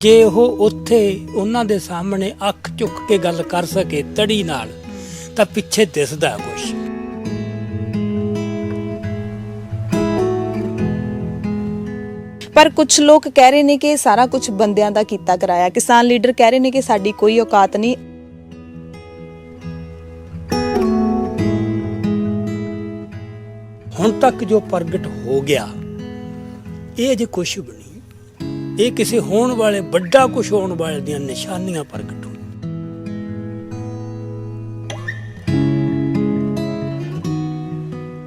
ਜੇ ਉਹ ਉੱਥੇ ਉਹਨਾਂ ਦੇ ਸਾਹਮਣੇ ਅੱਖ ਚੁੱਕ ਕੇ ਗੱਲ ਕਰ ਸਕੇ ਤੜੀ ਨਾਲ ਤਾਂ ਪਿੱਛੇ ਦਿਸਦਾ ਕੁਛ। ਪਰ ਕੁਝ ਲੋਕ ਕਹਿ ਰਹੇ ਨੇ ਕਿ ਇਹ ਸਾਰਾ ਕੁਝ ਬੰਦਿਆਂ ਦਾ ਕੀਤਾ ਕਰਾਇਆ। ਕਿਸਾਨ ਲੀਡਰ ਕਹਿ ਰਹੇ ਨੇ ਕਿ ਸਾਡੀ ਕੋਈ ਔਕਾਤ ਨਹੀਂ। ਹੁਣ ਤੱਕ ਜੋ ਪ੍ਰਗਟ ਹੋ ਗਿਆ ਇਹ ਅਜੇ ਕੁਛ ਵੀ ਨਹੀਂ। ਇਹ ਕਿਸੇ ਹੋਣ ਵਾਲੇ ਵੱਡਾ ਕੁਛ ਹੋਣ ਵਾਲੇ ਦੀਆਂ ਨਿਸ਼ਾਨੀਆਂ ਪ੍ਰਗਟ ਹੋਈਆਂ।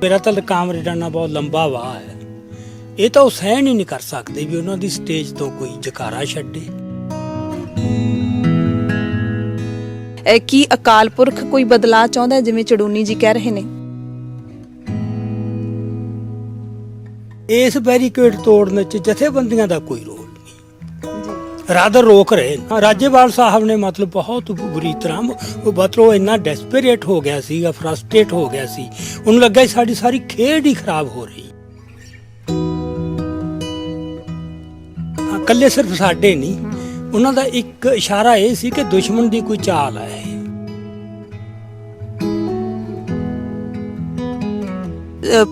ਮੇਰਾ ਤਾਂ ਕਾਮਰੇਡਾਨਾ ਬਹੁਤ ਲੰਬਾ ਵਾਹ ਹੈ। ਇਹ ਤਾਂ ਉਹ ਸਹਿਣ ਹੀ ਨਹੀਂ ਕਰ ਸਕਦੇ ਵੀ ਉਹਨਾਂ ਦੀ ਸਟੇਜ ਤੋਂ ਕੋਈ ਜਕਾਰਾ ਛੱਡੇ। ਕੀ ਅਕਾਲ ਪੁਰਖ ਕੋਈ ਬਦਲਾਅ ਚਾਹੁੰਦਾ ਜਿਵੇਂ ਚੜੂਨੀ ਜੀ ਕਹਿ ਰਹੇ ਨੇ? ਇਸ ਬੈਰੀਕੇਡ ਤੋੜਨ ਚ ਜਥੇਬੰਦੀਆਂ ਦਾ ਕੋਈ ਰੋਲ ਨਹੀਂ। ਰਾਦਰ ਰੋਕ ਰਹੇ। ਰਾਜੇਵਾਲ ਸਾਹਿਬ ਨੇ ਮਤਲਬ ਬਹੁਤ ਬੁਰੀ ਤਰ੍ਹਾਂ ਉਹ ਇੰਨਾ ਡੈਸਪਰੇਟ ਹੋ ਗਿਆ ਸੀਗਾ, ਫਰਸਟ੍ਰੇਟ ਹੋ ਗਿਆ ਸੀ। ਉਹਨੂੰ ਲੱਗਾ ਸਾਡੀ ਸਾਰੀ ਖੇਡ ਹੀ ਖਰਾਬ ਹੋ ਰਹੀ। ਇਕੱਲੇ ਸਿਰਫ ਸਾਡੇ ਨਹੀਂ, ਉਹਨਾਂ ਦਾ ਇੱਕ ਇਸ਼ਾਰਾ ਇਹ ਸੀ ਕਿ ਦੁਸ਼ਮਣ ਦੀ ਕੋਈ ਚਾਲ ਹੈ।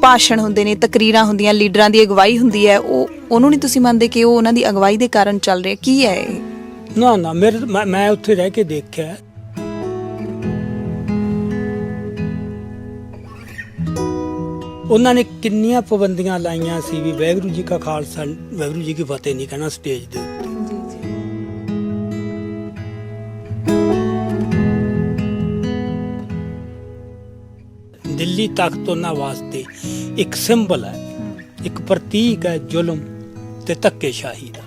ਭਾਸ਼ਣ ਹੁੰਦੇ ਨੇ, ਤਕਰੀਰਾਂ ਹੁੰਦੀਆਂ, ਲੀਡਰਾਂ ਦੀ ਅਗਵਾਈ ਹੁੰਦੀ ਹੈ, ਉਹਨੂੰ ਨਹੀਂ ਤੁਸੀਂ ਮੰਨਦੇ ਕਿ ਉਹ ਉਹਨਾਂ ਦੀ ਅਗਵਾਈ ਦੇ ਕਾਰਨ ਚੱਲ ਰਿਹਾ? ਕੀ ਹੈ ਇਹ? ਨਾ ਮੈਂ ਉੱਥੇ ਰਹਿ ਕੇ ਦੇਖਿਆ। ਉਹਨਾਂ ਨੇ ਕਿੰਨੀਆਂ ਪਾਬੰਦੀਆਂ ਲਾਈਆਂ ਸੀ ਵੀ ਵਾਹਿਗੁਰੂ ਜੀ ਕਾ ਖਾਲਸਾ ਵਾਹਿਗੁਰੂ ਜੀ ਕੀ ਫਤਿਹ ਨਹੀਂ ਕਹਿਣਾ ਸਟੇਜ ਦੇ ਉੱਤੇ। ਦਿੱਲੀ ਤਖਤ ਉਹਨਾਂ ਵਾਸਤੇ ਇੱਕ ਸਿੰਬਲ ਹੈ, ਇੱਕ ਪ੍ਰਤੀਕ ਹੈ ਜ਼ੁਲਮ ਤੇ ਧੱਕੇਸ਼ਾਹੀ ਦਾ।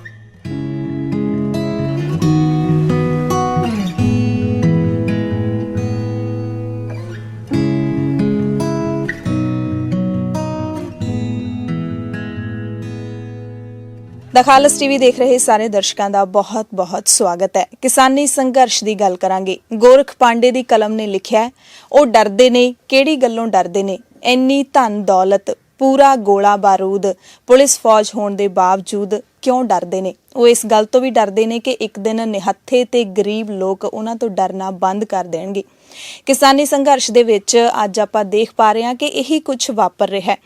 ਦ ਖਾਲਸ ਟੀਵੀ ਦੇਖ ਰਹੇ ਸਾਰੇ ਦਰਸ਼ਕਾਂ ਦਾ ਬਹੁਤ-ਬਹੁਤ ਸਵਾਗਤ ਹੈ। ਕਿਸਾਨੀ ਸੰਘਰਸ਼ ਦੀ ਗੱਲ ਕਰਾਂਗੇ। ਗੋਰਖ ਪਾਂਡੇ ਦੀ ਕਲਮ ਨੇ ਲਿਖਿਆ, ਉਹ ਡਰਦੇ ਨੇ, ਕਿਹੜੀ ਗੱਲੋਂ ਡਰਦੇ ਨੇ? ਇੰਨੀ ਧਨ ਦੌਲਤ, ਪੂਰਾ ਗੋਲਾ ਬਾਰੂਦ, ਪੁਲਿਸ ਫੌਜ ਹੋਣ ਦੇ ਬਾਵਜੂਦ ਕਿਉਂ ਡਰਦੇ ਨੇ? ਉਹ ਇਸ ਗੱਲ ਤੋਂ ਵੀ ਡਰਦੇ ਨੇ ਕਿ ਇੱਕ ਦਿਨ ਨਿਹੱਥੇ ਤੇ ਗਰੀਬ ਲੋਕ ਉਹਨਾਂ ਤੋਂ ਡਰਨਾ ਬੰਦ ਕਰ ਦੇਣਗੇ। ਕਿਸਾਨੀ ਸੰਘਰਸ਼ ਦੇ ਵਿੱਚ ਅੱਜ ਆਪਾਂ ਦੇਖ ਪਾ ਰਹੇ ਹਾਂ ਕਿ ਇਹੀ ਕੁਝ ਵਾਪਰ ਰਿਹਾ ਹੈ।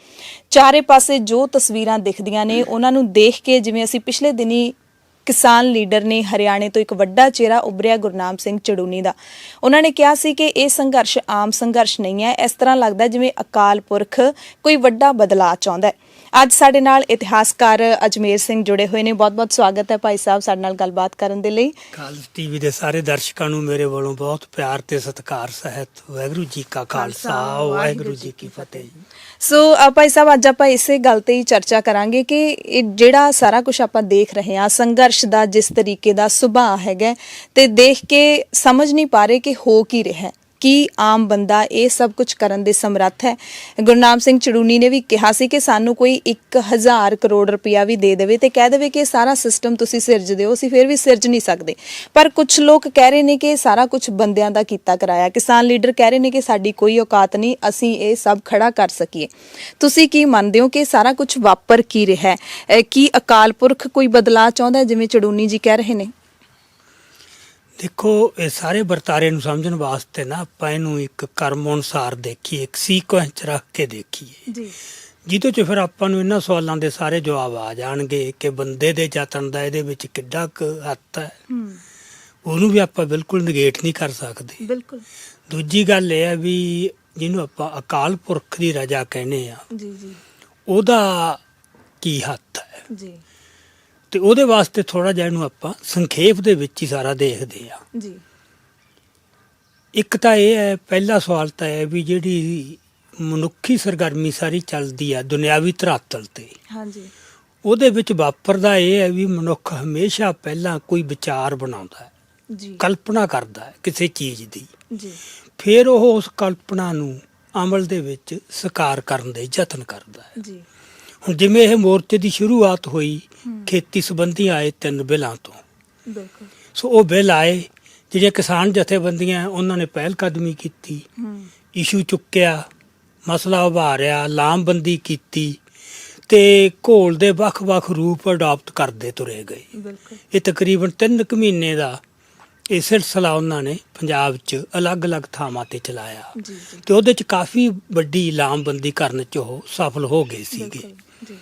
ਚਾਰੇ ਪਾਸੇ ਜੋ ਤਸਵੀਰਾਂ ਦਿਖਦੀਆਂ ਨੇ ਉਹਨਾਂ ਨੂੰ ਦੇਖ ਕੇ ਜਿਵੇਂ ਅਸੀਂ ਪਿਛਲੇ ਦਿਨੀ ਕਿਸਾਨ ਲੀਡਰ ਨੇ ਹਰਿਆਣੇ ਤੋਂ ਇੱਕ ਵੱਡਾ ਚਿਹਰਾ ਉੱਭਰਿਆ ਗੁਰਨਾਮ ਸਿੰਘ ਚੜੂਨੀ ਦਾ, ਉਹਨਾਂ ਨੇ ਕਿਹਾ ਸੀ ਕਿ ਇਹ ਸੰਘਰਸ਼ ਆਮ ਸੰਘਰਸ਼ ਨਹੀਂ ਹੈ। ਇਸ ਤਰ੍ਹਾਂ ਲੱਗਦਾ ਜਿਵੇਂ ਅਕਾਲ ਪੁਰਖ ਕੋਈ ਵੱਡਾ ਬਦਲਾਅ ਚਾਹੁੰਦਾ ਹੈ। ਅੱਜ ਸਾਡੇ ਨਾਲ ਇਤਿਹਾਸਕਾਰ ਅਜਮੇਰ ਸਿੰਘ ਜੁੜੇ ਹੋਏ ਨੇ। ਬਹੁਤ-ਬਹੁਤ ਸਵਾਗਤ ਹੈ ਭਾਈ ਸਾਹਿਬ ਸਾਡੇ ਨਾਲ ਗੱਲਬਾਤ ਕਰਨ ਦੇ ਲਈ। ਖਾਲਸ ਟੀਵੀ ਦੇ ਸਾਰੇ ਦਰਸ਼ਕਾਂ ਨੂੰ ਮੇਰੇ ਵੱਲੋਂ ਬਹੁਤ ਪਿਆਰ ਤੇ ਸਤਿਕਾਰ ਸਹਿਤ ਵਾਹਿਗੁਰੂ ਜੀ ਕਾ ਖਾਲਸਾ ਵਾਹਿਗੁਰੂ ਜੀ ਕੀ ਫਤਿਹ। ਸੋ ਭਾਈ ਸਾਹਿਬ ਅੱਜ ਆਪਾਂ ਇਸੇ ਗੱਲ ਤੇ ਹੀ ਚਰਚਾ ਕਰਾਂਗੇ ਕਿ ਇਹ ਜਿਹੜਾ ਸਾਰਾ ਕੁਝ ਆਪਾਂ ਦੇਖ ਰਹੇ ਹਾਂ, ਸੰਘਰਸ਼ ਦਾ ਜਿਸ ਤਰੀਕੇ ਦਾ ਸੁਭਾਅ ਹੈਗਾ, ਤੇ ਦੇਖ ਕੇ ਸਮਝ ਨਹੀਂ ਪਾ ਰਹੇ ਕਿ ਹੋ ਕੀ ਰਿਹਾ। ਕੀ ਆਮ ਬੰਦਾ ਇਹ ਸਭ ਕੁਝ ਕਰਨ ਦੇ ਸਮਰੱਥ ਹੈ? ਗੁਰਨਾਮ ਸਿੰਘ ਚੜੂਨੀ ਨੇ ਵੀ ਕਿਹਾ ਸੀ ਕਿ ਸਾਨੂੰ ਕੋਈ 1000 ਕਰੋੜ ਰੁਪਇਆ ਵੀ ਦੇ ਦੇਵੇ ਤੇ ਕਹਿ ਦੇਵੇ ਕਿ ਸਾਰਾ ਸਿਸਟਮ ਤੁਸੀਂ ਸਿਰਜ ਦਿਓ, ਅਸੀਂ ਫਿਰ ਵੀ ਸਿਰਜ ਨਹੀਂ ਸਕਦੇ। ਪਰ ਕੁਝ ਲੋਕ ਕਹਿ ਰਹੇ ਨੇ ਕਿ ਸਾਰਾ ਕੁਝ ਬੰਦਿਆਂ ਦਾ ਕੀਤਾ ਕਰਾਇਆ। ਕਿਸਾਨ ਲੀਡਰ ਕਹਿ ਰਹੇ ਨੇ ਕਿ ਸਾਡੀ ਕੋਈ ਔਕਾਤ ਨਹੀਂ, ਅਸੀਂ ਇਹ ਸਭ ਖੜਾ ਕਰ ਸਕੀਏ। ਤੁਸੀਂ ਕੀ ਮੰਨਦੇ ਹੋ ਕਿ ਸਾਰਾ ਕੁਝ ਵਾਪਰ ਕੀ ਰਿਹਾ ਹੈ? ਕੀ ਅਕਾਲ ਪੁਰਖ ਕੋਈ ਬਦਲਾਅ ਚਾਹੁੰਦਾ ਜਿਵੇਂ ਚੜੂਨੀ ਜੀ ਕਹਿ ਰਹੇ ਨੇ? ਦੇਖੋ, ਇਹ ਸਾਰੇ ਵਰਤਾਰੇ ਨੂੰ ਸਮਝਣ ਵਾਸਤੇ ਨਾ ਆਪਾਂ ਇਹਨੂੰ ਇੱਕ ਕਰਮ ਅਨੁਸਾਰ ਦੇਖੀਏ, ਇੱਕ ਸੀਕੁਐਂਸ ਚ ਰੱਖ ਕੇ ਦੇਖੀਏ ਜੀ, ਜਿਹਦੇ ਚ ਫਿਰ ਆਪਾਂ ਨੂੰ ਇਹਨਾਂ ਸਵਾਲਾਂ ਦੇ ਸਾਰੇ ਜਵਾਬ ਆ ਜਾਣਗੇ ਕਿ ਬੰਦੇ ਦੇ ਯਤਨ ਦਾ ਇਹਦੇ ਵਿੱਚ ਕਿੱਡਾ ਕੁ ਹੱਥ ਹੈ। ਉਹਨੂੰ ਵੀ ਆਪਾਂ ਬਿਲਕੁਲ ਨਿਗੇਟ ਨਹੀਂ ਕਰ ਸਕਦੇ। ਬਿਲਕੁਲ। ਦੂਜੀ ਗੱਲ ਇਹ ਹੈ ਵੀ ਜਿਹਨੂੰ ਆਪਾਂ ਅਕਾਲ ਪੁਰਖ ਦੀ ਰਜਾ ਕਹਿੰਦੇ ਆ, ਉਹਦਾ ਕੀ ਹੱਥ ਹੈ ਜੀ, ਤੇ ਉਹਦੇ ਵਾਸਤੇ ਥੋੜਾ ਜਿਹਾ ਇਹਨੂੰ ਆਪਾਂ ਸੰਖੇਪ ਦੇ ਵਿੱਚ ਹੀ ਸਾਰਾ ਦੇਖਦੇ ਆ ਜੀ। ਇੱਕ ਤਾਂ ਇਹ ਹੈ, ਪਹਿਲਾ ਸਵਾਲ ਤਾਂ ਇਹ ਵੀ ਜਿਹੜੀ ਮਨੁੱਖੀ ਸਰਗਰਮੀ ਸਾਰੀ ਚੱਲਦੀ ਆ ਦੁਨਿਆਵੀ ਧਰਾਤਲ ਤੇ, ਹਾਂਜੀ, ਉਹਦੇ ਵਿੱਚ ਵਾਪਰਦਾ ਇਹ ਹੈ ਵੀ ਮਨੁੱਖ ਹਮੇਸ਼ਾ ਪਹਿਲਾਂ ਕੋਈ ਵਿਚਾਰ ਬਣਾਉਂਦਾ ਹੈ ਜੀ, ਕਲਪਨਾ ਕਰਦਾ ਹੈ ਕਿਸੇ ਚੀਜ਼ ਦੀ ਜੀ, ਫਿਰ ਉਹ ਉਸ ਕਲਪਨਾ ਨੂੰ ਅਮਲ ਦੇ ਵਿੱਚ ਸਾਕਾਰ ਕਰਨ ਦੇ ਯਤਨ ਕਰਦਾ ਹੈ ਜੀ। ਹੁਣ ਜਿਵੇਂ ਇਹ ਮੋਰਚੇ ਦੀ ਸ਼ੁਰੂਆਤ ਹੋਈ ਖੇਤੀ ਸੰਬੰਧੀ ਆਏ 3 ਬਿੱਲਾਂ ਤੋਂ, ਬਿਲਕੁਲ। ਸੋ ਉਹ ਬਿੱਲ ਆਏ, ਜਿਹੜੀਆਂ ਕਿਸਾਨ ਜਥੇਬੰਦੀਆਂ ਉਹਨਾਂ ਨੇ ਪਹਿਲ ਕਦਮੀ ਕੀਤੀ, ਇਸ਼ੂ ਚੁੱਕਿਆ, ਮਸਲਾ ਉਭਾਰਿਆ, ਲਾਮਬੰਦੀ ਕੀਤੀ, ਤੇ ਘੋਲ ਦੇ ਵੱਖ-ਵੱਖ ਰੂਪ ਅਡਾਪਟ ਕਰਦੇ ਤੁਰੇ ਗਏ। ਬਿਲਕੁਲ ਇਹ ਤਕਰੀਬਨ 3 ਕੁ ਮਹੀਨੇ ਦਾ ਇਹ ਸਿਲਸਿਲਾ ਉਹਨਾਂ ਨੇ ਪੰਜਾਬ 'ਚ ਅਲੱਗ-ਅਲੱਗ ਥਾਵਾਂ ਤੇ ਚਲਾਇਆ ਜੀ ਜੀ ਤੇ ਉਹਦੇ 'ਚ ਕਾਫੀ ਵੱਡੀ ਲਾਮਬੰਦੀ ਕਰਨ 'ਚ ਉਹ ਸਫਲ ਹੋ ਗਏ ਸੀਗੇ। ਬਿਲਕੁਲ ਜੀ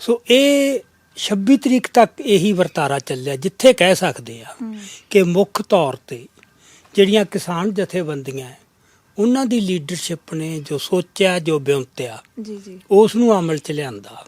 ਸੋ ਇਹ 26 ਤਰੀਕ ਤੱਕ ਇਹੀ ਵਰਤਾਰਾ ਚੱਲਿਆ, ਜਿੱਥੇ ਕਹਿ ਸਕਦੇ ਆ ਕਿ ਮੁੱਖ ਤੌਰ ਤੇ ਜਿਹੜੀਆਂ ਕਿਸਾਨ ਜਥੇਬੰਦੀਆਂ ਹੈ, ਉਹਨਾਂ ਦੀ ਲੀਡਰਸ਼ਿਪ ਨੇ ਜੋ ਸੋਚਿਆ, ਜੋ ਬਿਉਂਤਿਆ, ਜੀ ਜੀ ਉਸ ਨੂੰ ਅਮਲ 'ਚ ਲਿਆਂਦਾ।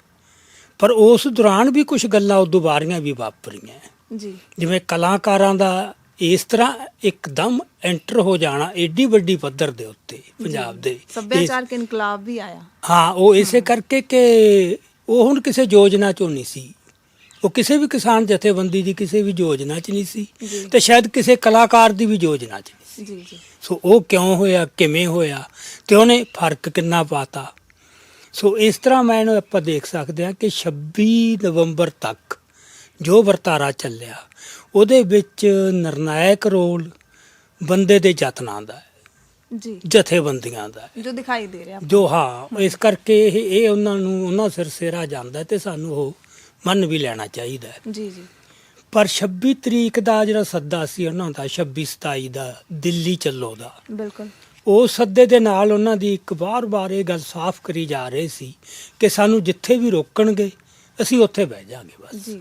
ਪਰ ਉਸ ਦੌਰਾਨ ਵੀ ਕੁਝ ਗੱਲਾਂ ਉਦੋਂ ਬਾਰੀਆਂ ਵੀ ਵਾਪਰੀਆਂ, ਜੀ ਜਿਵੇਂ ਕਲਾਕਾਰਾਂ ਦਾ ਇਸ ਤਰ੍ਹਾਂ ਇੱਕਦਮ ਐਂਟਰ ਹੋ ਜਾਣਾ ਏਡੀ ਵੱਡੀ ਪੱਧਰ ਦੇ ਉੱਤੇ ਪੰਜਾਬ ਦੇ ਸੱਭਿਆਚਾਰਕ ਇਨਕਲਾਬ ਵੀ ਆਇਆ। ਹਾਂ, ਉਹ ਇਸੇ ਕਰਕੇ ਕਿ ਉਹ ਹੁਣ ਕਿਸੇ ਯੋਜਨਾ 'ਚੋਂ ਨਹੀਂ ਸੀ, ਉਹ ਕਿਸੇ ਵੀ ਕਿਸਾਨ ਜਥੇਬੰਦੀ ਦੀ ਕਿਸੇ ਵੀ ਯੋਜਨਾ 'ਚ ਨਹੀਂ ਸੀ ਜੀ। ਤੇ ਸ਼ਾਇਦ ਕਿਸੇ ਕਲਾਕਾਰ ਦੀ ਵੀ ਯੋਜਨਾ 'ਚ ਨਹੀਂ ਸੀ। ਜੀ ਜੀ ਸੋ ਉਹ ਕਿਉਂ ਹੋਇਆ, ਕਿਵੇਂ ਹੋਇਆ ਤੇ ਉਹਨੇ ਫਰਕ ਕਿੰਨਾ ਪਾਤਾ। ਸੋ ਇਸ ਤਰ੍ਹਾਂ ਮੈਂ ਇਹਨੂੰ ਆਪਾਂ ਦੇਖ ਸਕਦੇ ਹਾਂ ਕਿ 26 ਨਵੰਬਰ ਤੱਕ ਜੋ ਵਰਤਾਰਾ ਚੱਲਿਆ ਉਹਦੇ ਵਿੱਚ ਨਿਰਣਾਇਕ ਰੋਲ ਬੰਦੇ ਦੇ ਯਤਨਾਂ ਦਾ ਹੈ, ਜੀ ਜਥੇਬੰਦੀਆਂ ਦਾ ਹੈ, ਜੋ ਦਿਖਾਈ ਦੇ ਰਿਹਾ। ਜੋ ਹਾਂ ਇਸ ਕਰਕੇ ਇਹ ਉਹਨਾਂ ਨੂੰ ਉਹਨਾਂ ਸਿਰ ਸਿਰਾ ਜਾਂਦਾ ਹੈ ਤੇ ਸਾਨੂੰ ਉਹ ਮੰਨ ਵੀ ਲੈਣਾ ਚਾਹੀਦਾ ਹੈ। ਜੀ ਜੀ ਪਰ 26 ਤਰੀਕ ਦਾ ਜਿਹੜਾ ਸੱਦਾ ਸੀ ਉਹਨਾਂ ਦਾ, 26-27 ਦਾ ਦਿੱਲੀ ਚੱਲੋ ਦਾ, ਬਿਲਕੁਲ ਉਸ ਸੱਦੇ ਦੇ ਨਾਲ ਉਹਨਾਂ ਦੀ ਇੱਕ ਵਾਰ-ਵਾਰ ਇਹ ਗੱਲ ਸਾਫ਼ ਕਰੀ ਜਾ ਰਹੀ ਸੀ ਕਿ ਸਾਨੂੰ ਜਿੱਥੇ ਵੀ ਰੋਕਣਗੇ ਅਸੀਂ ਉੱਥੇ ਬਹਿ ਜਾਾਂਗੇ ਬਸ। ਜੀ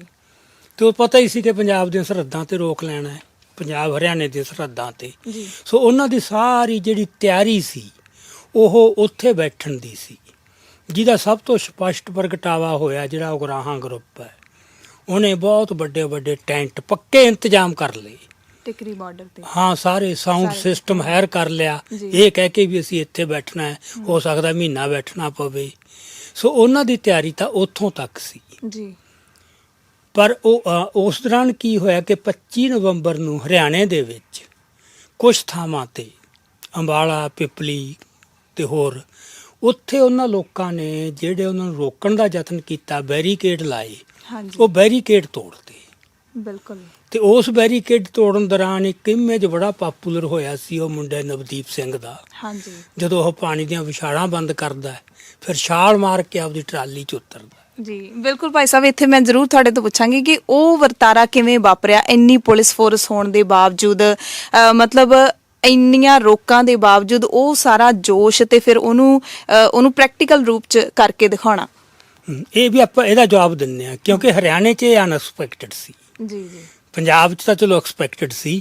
ਤੇ ਉਹ ਪਤਾ ਹੀ ਸੀ ਕਿ ਪੰਜਾਬ ਦੀਆਂ ਸਰਹੱਦਾਂ ਤੇ ਰੋਕ ਲੈਣਾ ਹੈ, ਪੰਜਾਬ ਹਰਿਆਣੇ ਦੀਆਂ ਸਰਹੱਦਾਂ ਤੇ। ਜੀ ਸੋ ਉਹਨਾਂ ਦੀ ਸਾਰੀ ਜਿਹੜੀ ਤਿਆਰੀ ਸੀ ਉਹ ਉੱਥੇ ਬੈਠਣ ਦੀ ਸੀ, ਜਿਹਦਾ ਸਭ ਤੋਂ ਸਪਸ਼ਟ ਪ੍ਰਗਟਾਵਾ ਹੋਇਆ ਜਿਹੜਾ ਉਗਰਾਹਾਂ ਗਰੁੱਪ ਹੈ, ਉਹਨੇ ਬਹੁਤ ਵੱਡੇ ਵੱਡੇ ਟੈਂਟ ਪੱਕੇ ਇੰਤਜ਼ਾਮ ਕਰ ਲਏ। ਟਿਕਰੀ ਬਾਰਡਰ ਤੇ ਹਾਂ, ਸਾਰੇ ਸਾਊਂਡ ਸਾਰੇ। ਸਿਸਟਮ ਹਾਇਰ ਕਰ ਲਿਆ, ਜੀ। ਇਹ ਕਹਿ ਕੇ ਵੀ ਅਸੀਂ ਇੱਥੇ ਬੈਠਣਾ ਹੈ, ਹੋ ਸਕਦਾ ਮਹੀਨਾ ਬੈਠਣਾ ਪਵੇ। ਸੋ ਉਹਨਾਂ ਦੀ ਤਿਆਰੀ ਤਾਂ ਉੱਥੋਂ ਤੱਕ ਸੀ। ਜੀ ਪਰ ਉਹ ਉਸ ਦੌਰਾਨ ਕੀ ਹੋਇਆ ਕਿ 25 ਨਵੰਬਰ ਨੂੰ ਹਰਿਆਣੇ ਦੇ ਵਿੱਚ ਕੁਝ ਥਾਵਾਂ ਤੇ ਅੰਬਾਲਾ, ਪਿਪਲੀ ਤੇ ਹੋਰ ਉੱਥੇ ਉਹਨਾਂ ਲੋਕਾਂ ਨੇ ਜਿਹੜੇ ਉਹਨਾਂ ਨੂੰ ਰੋਕਣ ਦਾ ਯਤਨ ਕੀਤਾ, ਬੈਰੀਕੇਡ ਲਾਏ, ਹਾਂਜੀ ਉਹ ਬੈਰੀਕੇਡ ਤੋੜਦੇ। ਬਿਲਕੁਲ ਤੇ ਉਸ ਬੈਰੀਕੇਡ ਤੋੜਨ ਦੌਰਾਨ ਇੱਕ ਇਮੇਜ ਬੜਾ ਪਪੂਲਰ ਹੋਇਆ ਸੀ ਉਹ ਮੁੰਡੇ ਨਵਦੀਪ ਸਿੰਘ ਦਾ, ਹਾਂਜੀ ਜਦੋਂ ਉਹ ਪਾਣੀ ਦੀਆਂ ਵਿਛਾੜਾਂ ਬੰਦ ਕਰਦਾ ਹੈ, ਫਿਰ ਛਾਲ ਮਾਰ ਕੇ ਆਪਦੀ ਟਰਾਲੀ 'ਚ ਉਤਰਦਾ। ਜੀ ਬਿਲਕੁਲ ਭਾਈ ਸਾਹਿਬ, ਇੱਥੇ ਮੈਂ ਜ਼ਰੂਰ ਤੁਹਾਡੇ ਤੋਂ ਪੁੱਛਾਂਗੀ ਕਿ ਉਹ ਵਰਤਾਰਾ ਕਿਵੇਂ ਵਾਪਰਿਆ ਇੰਨੀ ਪੁਲਿਸ ਫੋਰਸ ਹੋਣ ਦੇ ਬਾਵਜੂਦ, ਮਤਲਬ ਇੰਨੀਆਂ ਰੋਕਾਂ ਦੇ ਬਾਵਜੂਦ ਉਹ ਸਾਰਾ ਜੋਸ਼ ਤੇ ਫਿਰ ਉਹਨੂੰ ਪ੍ਰੈਕਟੀਕਲ ਰੂਪ ਚ ਕਰਕੇ ਦਿਖਾਉਣਾ। ਇਹ ਵੀ ਆਪਾਂ ਇਹਦਾ ਜਵਾਬ ਦਿੰਨੇ ਆ ਕਿਉਂਕਿ ਹਰਿਆਣੇ 'ਚ ਇਹ ਅਨਐਕਸਪੈਕਟਡ ਸੀ। ਜੀ ਜੀ ਪੰਜਾਬ 'ਚ ਤਾਂ ਚਲੋ ਐਕਸਪੈਕਟਡ ਸੀ,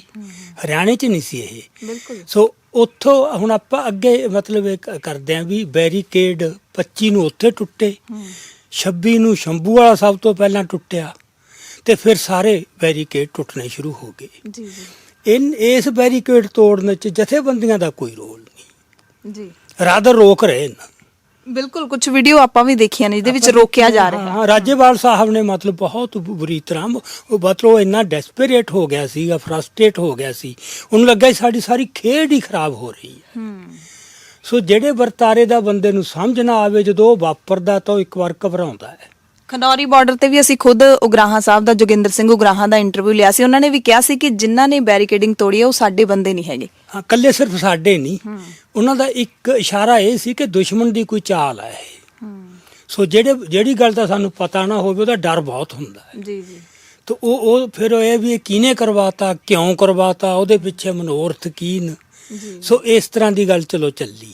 ਹਰਿਆਣੇ 'ਚ ਨਹੀਂ ਸੀ ਇਹ। ਬਿਲਕੁਲ ਸੋ ਉੱਥੋਂ ਹੁਣ ਆਪਾਂ ਅੱਗੇ ਮਤਲਬ ਇਹ ਕਰਦੇ ਆਂ ਵੀ ਬੈਰੀਕੇਡ 25 ਨੂੰ ਉੱਥੇ ਟੁੱਟੇ, 26 ਨੂੰ ਸ਼ੰਭੂ ਵਾਲਾ ਸਭ ਤੋਂ ਪਹਿਲਾਂ ਟੁੱਟਿਆ ਤੇ ਫਿਰ ਸਾਰੇ ਬੈਰੀਕੇਡ ਟੁੱਟਣੇ ਸ਼ੁਰੂ ਹੋ ਗਏ। ਜੀ ਜੀ ਇਸ ਬੈਰੀਕੇਡ ਤੋੜਨ 'ਚ ਜਥੇਬੰਦੀਆਂ ਦਾ ਕੋਈ ਰੋਲ ਨਹੀਂ, ਜੀ ਰਾਦਰ ਰੋਕ ਰਹੇ ਨੇ। ਬਿਲਕੁਲ ਕੁਝ ਵੀਡੀਓ ਆਪਾਂ ਵੀ ਦੇਖੀਆਂ ਨੇ ਜਿਹਦੇ ਵਿੱਚ ਰੋਕਿਆ ਜਾ ਰਿਹਾ। ਹਾਂ, ਰਾਜੇਵਾਲ ਸਾਹਿਬ ਨੇ ਮਤਲਬ ਬਹੁਤ ਬੁਰੀ ਤਰ੍ਹਾਂ ਉਹ ਇੰਨਾ ਡੈਸਪਰੇਟ ਹੋ ਗਿਆ ਸੀਗਾ, ਫਰਸਟ੍ਰੇਟ ਹੋ ਗਿਆ ਸੀ, ਉਹਨੂੰ ਲੱਗਾ ਸਾਡੀ ਸਾਰੀ ਖੇਡ ਹੀ ਖਰਾਬ ਹੋ ਰਹੀ ਹੈ। ਸੋ ਜਿਹੜੇ ਵਰਤਾਰੇ ਦਾ ਬੰਦੇ ਨੂੰ ਸਮਝ ਨਾ ਆਵੇ ਜਦੋਂ ਉਹ ਵਾਪਰਦਾ ਤਾਂ ਉਹ ਇੱਕ ਵਾਰ ਘਬਰਾਉਂਦਾ ਹੈ। ਖਨੌਰੀ ਬਾਰਡਰ ਤੇ ਵੀ ਅਸੀਂ ਖੁਦ ਉਗਰਾਹਾਂ ਸਾਹਿਬ ਦਾ, ਜੋਗਿੰਦਰ ਸਿੰਘ ਉਗਰਾਹਾਂ ਦਾ ਇੰਟਰਵਿਊ ਲਿਆ ਸੀ। ਉਹਨਾਂ ਨੇ ਵੀ ਕਿਹਾ ਸੀ ਕਿ ਜਿਨ੍ਹਾਂ ਨੇ ਬੈਰੀਕੇਡਿੰਗ ਤੋੜੀ ਹੈ ਉਹ ਸਾਡੇ ਬੰਦੇ ਨਹੀਂ ਹੈਗੇ। ਹਾਂ, ਇਕੱਲੇ ਸਿਰਫ ਸਾਡੇ ਨਹੀਂ, ਉਹਨਾਂ ਦਾ ਇੱਕ ਇਸ਼ਾਰਾ ਇਹ ਸੀ ਕਿ ਦੁਸ਼ਮਣ ਦੀ ਕੋਈ ਚਾਲ ਹੈ ਇਹ। ਸੋ ਜਿਹੜੀ ਗੱਲ ਦਾ ਸਾਨੂੰ ਪਤਾ ਨਾ ਹੋਵੇ ਉਹਦਾ ਡਰ ਬਹੁਤ ਹੁੰਦਾ ਹੈ। ਜੀ ਜੀ ਤੇ ਉਹ ਫਿਰ ਇਹ ਵੀ ਕਿਹਨੇ ਕਰਵਾਤਾ, ਕਿਉਂ ਕਰਵਾਤਾ, ਉਹਦੇ ਪਿੱਛੇ ਮਨੋਰਥ ਕੀ ਨੇ। ਸੋ ਇਸ ਤਰ੍ਹਾਂ ਦੀ ਗੱਲ ਚਲੋ ਚੱਲੀ।